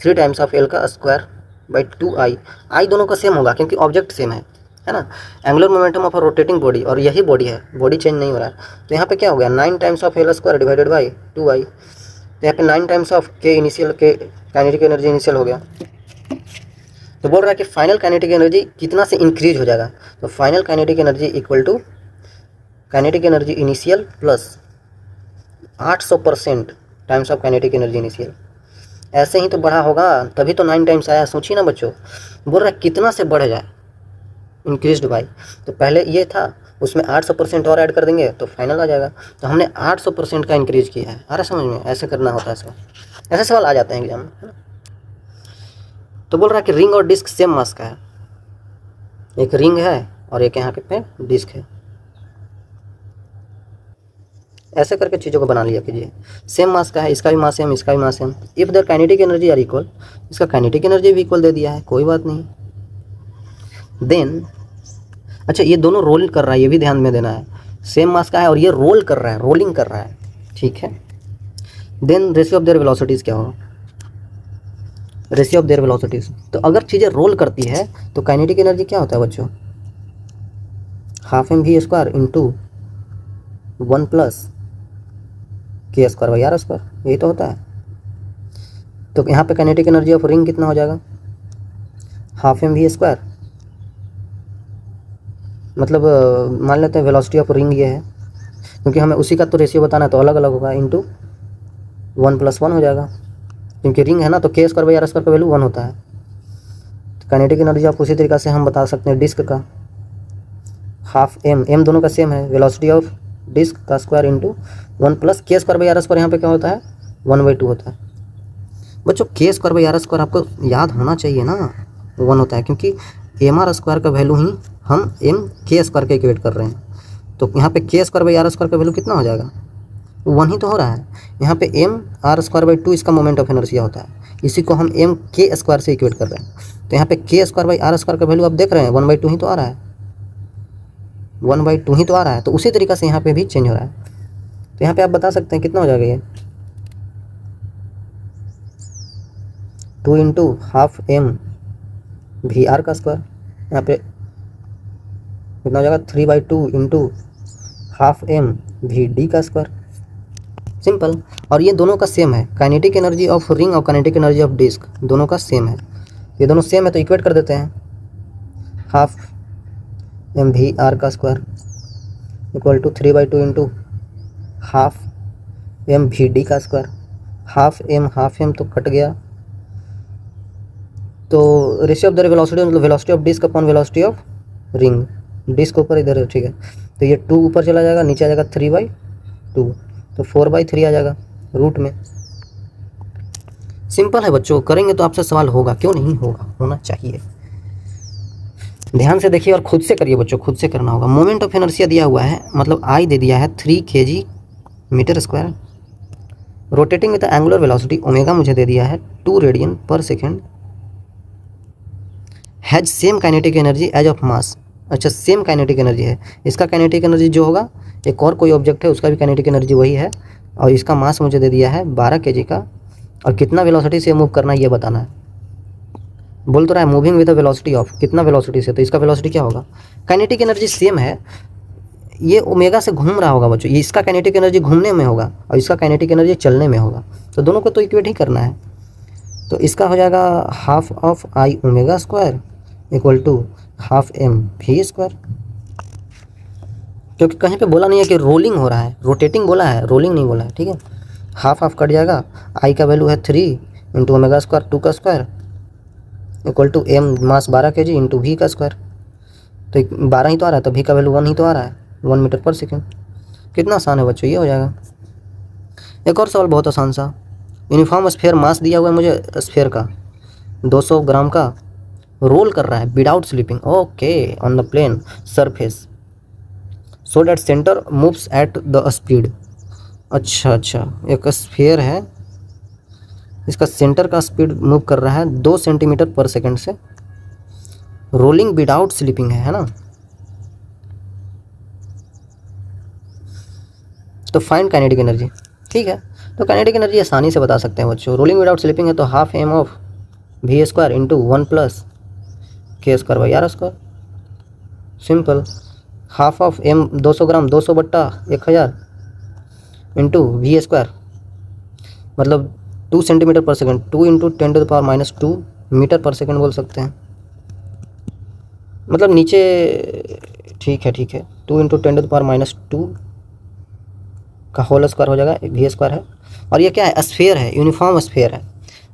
3 टाइम्स ऑफ एल का स्क्वायर बाई 2i। आई दोनों का सेम होगा क्योंकि ऑब्जेक्ट सेम है ना। Angular momentum of a rotating body, और यही बॉडी है, बॉडी चेंज नहीं हो रहा है। तो यहाँ पे क्या हो गया, 9 times of L square divided by 2i। तो यहाँ पे 9 टाइम्स ऑफ के इनिशियल, के काइनेटिक एनर्जी इनिशियल हो गया। तो बोल रहा है कि फाइनल काइनेटिक एनर्जी कितना से इंक्रीज हो जाएगा, तो final kinetic energy equal to kinetic energy initial plus 800% times of kinetic energy initial. ऐसे ही तो बढ़ा होगा, तभी तो 9 टाइम्स आया। सोचिए ना बच्चों, बोल रहा है कितना से बढ़ जाए, इंक्रीज्ड बाई, तो पहले ये था उसमें 800% और ऐड कर देंगे तो फाइनल आ जाएगा। तो हमने 800% का इंक्रीज किया है। अरे समझ में, ऐसे करना होता है सवाल, ऐसे सवाल आ जाते हैं एग्जाम में, है ना। तो बोल रहा है कि रिंग और डिस्क सेम मास का है, एक रिंग है और एक यहाँ पे डिस्क है। ऐसे करके चीज़ों को बना लिया कीजिए। सेम मास का है, इसका भी मास सेम, इसका भी mass same. If the kinetic energy are equal, इसका काइनेटिक एनर्जी भी इक्वल दे दिया है, कोई बात नहीं। देन अच्छा, ये दोनों रोल कर रहा है, ये भी ध्यान में देना है। सेम मास का है और ये रोल कर रहा है, रोलिंग कर रहा है, ठीक है। Then ratio of their velocities क्या होगा, रेशियो ऑफ देयर वेलोसिटीज़। तो अगर चीज़ें रोल करती है तो काइनेटिक एनर्जी क्या होता है बच्चों, half m v square into 1 plus के स्क्वायर बाई आर स्क्वायर, यही तो होता है। तो यहाँ पे काइनेटिक एनर्जी ऑफ रिंग कितना हो जाएगा, हाफ एम वी स्क्वायर, मतलब मान लेते हैं वेलोसिटी ऑफ रिंग ये है, क्योंकि हमें उसी का तो रेशियो बताना है तो अलग अलग होगा, इंटू 1 + 1 हो जाएगा, क्योंकि रिंग है ना तो के स्क्वायर बाई आर स्क्वायर का वैल्यू 1 होता है। तो काइनेटिक एनर्जी आप उसी तरीक़ा से हम बता सकते हैं डिस्क का, हाफ एम, एम दोनों का सेम है, वेलोसिटी ऑफ डिस्क का स्क्वायर इंटू 1 प्लस के स्क्वायर बाई आर स्क्वायर, यहाँ पे क्या होता है 1/2 होता है। बच्चों के स्क्वायर बाई आर स्क्वायर आपको याद होना चाहिए ना, 1 होता है, क्योंकि एम आर स्क्वायर का वैल्यू ही हम एम के स्क्वायर के इक्वेट कर रहे हैं। तो यहाँ पे के स्क्वायर बाई आर स्क्वायर का वैल्यू कितना हो जाएगा, 1 ही तो हो रहा है। यहाँ पे एम आर स्क्वायर बाई 2 इसका मोमेंट ऑफ इनर्शिया होता है, इसी को हम एम के स्क्वायर से इक्वेट कर रहे हैं। तो यहाँ पे के स्क्वायर बाई आर स्क्वायर का वैल्यू आप देख रहे हैं 1/2 ही तो आ रहा है, 1/2 ही तो आ रहा है। तो उसी तरीक़ा से यहाँ पे भी चेंज हो रहा है। तो यहाँ पे आप बता सकते हैं कितना हो जाएगा ये, 2 into half m v r का स्क्वायर, यहाँ पे कितना हो जाएगा 3/2 into half m v d का स्क्वायर। सिंपल। और ये दोनों का सेम है, काइनेटिक एनर्जी ऑफ रिंग और काइनेटिक एनर्जी ऑफ डिस्क दोनों का सेम है, ये दोनों सेम है तो इक्वेट कर देते हैं। हाफ एम वी आर का square equal to 3/2 into half m v d का स्क्वायर। हाफ एम तो कट गया, तो रेशियो ऑफ द वेलोसिटी मतलब velocity of disc upon velocity of ring, disc ऊपर इधर है, ठीक है। तो ये 2 ऊपर चला जाएगा, नीचे आ जाएगा 3/2, तो 4/3 आ जाएगा रूट में। सिंपल है बच्चों, करेंगे तो आपसे सवाल होगा, क्यों नहीं होगा, होना चाहिए। ध्यान से देखिए और खुद से करिए बच्चों, खुद से करना होगा। मोमेंट ऑफ इनर्शिया दिया हुआ है, मतलब आई दे दिया है 3 kg metre square. Rotating with angular velocity omega मुझे दे दिया है 2 radian per second. Has same kinetic energy as of mass. अच्छा, सेम काइनेटिक एनर्जी है, इसका काइनेटिक एनर्जी जो होगा, एक और कोई ऑब्जेक्ट है उसका भी काइनेटिक एनर्जी वही है, और इसका मास मुझे दे दिया है 12 kg का, और कितना वेलोसिटी से मूव करना है ये बताना है। बोल तो रहा है moving with the velocity of, कितना वेलोसिटी से, तो इसका वेलोसिटी क्या होगा। काइनेटिक एनर्जी सेम है, ये ओमेगा से घूम रहा होगा बच्चों, ये इसका काइनेटिक एनर्जी घूमने में होगा और इसका काइनेटिक एनर्जी चलने में होगा, तो दोनों को तो इक्वेट ही करना है। तो इसका हो जाएगा half of I omega square equal to half m v square, क्योंकि कहीं पे बोला नहीं है कि रोलिंग हो रहा है, रोटेटिंग बोला है, रोलिंग नहीं बोला है, ठीक है। हाफ हाफ कट जाएगा, आई का वैल्यू है 3 इंटू ओमेगा स्क्वायर 2 का square equal to m mass 12 kg into v का स्क्वायर, तो 12 ही तो आ रहा है, तो वी का वैल्यू 1 ही तो आ रहा है, 1 मीटर पर सेकेंड। कितना आसान है बच्चों, ये हो जाएगा। एक और सवाल बहुत आसान सा, यूनिफॉर्म स्फीयर मास दिया हुआ है मुझे स्फीयर का 200 ग्राम का, रोल कर रहा है without slipping, okay, on the plane surface, so that centre moves at the speed. अच्छा, एक स्फीयर है, इसका सेंटर का स्पीड मूव कर रहा है 2 सेंटीमीटर पर सेकेंड से, रोलिंग विदाउट स्लिपिंग है ना। तो फाइंड काइनेटिक एनर्जी, ठीक है। तो काइनेटिक एनर्जी आसानी से बता सकते हैं बच्चों, रोलिंग विदाउट स्लिपिंग है तो half M of we square into 1 plus के square by are square, simple. Half of M 200 gram 200/1000 into V square मतलब 2 सेंटीमीटर पर सेकेंड, 2 इंटू 10⁻², मीटर पर सेकेंड बोल सकते हैं, मतलब नीचे, ठीक है 2 इंटू 10⁻² का होल स्क्वायर हो जाएगा, वी स्क्वायर है। और ये क्या है, स्फीयर है, यूनिफॉर्म स्फीयर है।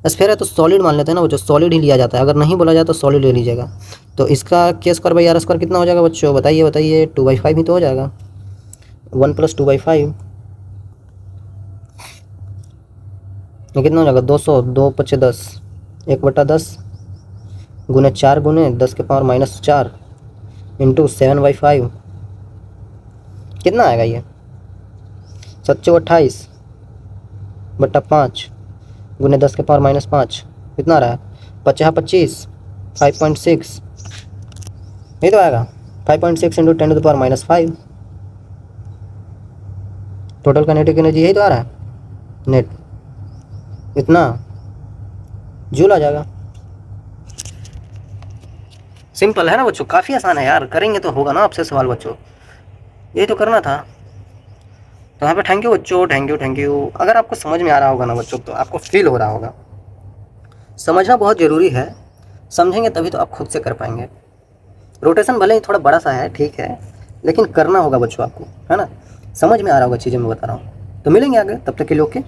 स्फीयर है तो सॉलिड मान लेते हैं ना, वो जो सॉलिड ही लिया जाता है, अगर नहीं बोला जाए तो सॉलिड ले लीजिएगा। तो इसका के स्क्वायर बाई आर स्क्वायर कितना हो जाएगा बच्चों, बताइए 2/5 ही तो हो जाएगा, 1 + 2/5, तो कितना हो जाएगा 200, 2 × 5 = 10, 1/10 गुने 4 गुने 10⁻⁻4 इंटू 7/5, कितना आएगा ये 728/5 गुने 10⁻⁻5, कितना आ रहा है 50 5.6, नहीं तो आएगा 5.6 इंटू 10⁻⁻5, टोटल काइनेटिक एनर्जी यही तो आ रहा है नेट, इतना जूल आ जाएगा। सिंपल है ना बच्चों, काफ़ी आसान है यार, करेंगे तो होगा ना आपसे सवाल बच्चों, यही तो करना था। तो यहाँ पे थैंक यू बच्चों, थैंक यू। अगर आपको समझ में आ रहा होगा ना बच्चों, तो आपको फील हो रहा होगा, समझना बहुत ज़रूरी है, समझेंगे तभी तो आप खुद से कर पाएंगे। रोटेशन भले ही थोड़ा बड़ा सा है, ठीक है, लेकिन करना होगा बच्चों आपको, है ना। समझ में आ रहा होगा चीज़ें मैं बता रहा हूँ। तो मिलेंगे आगे, तब तक के लिए ओके।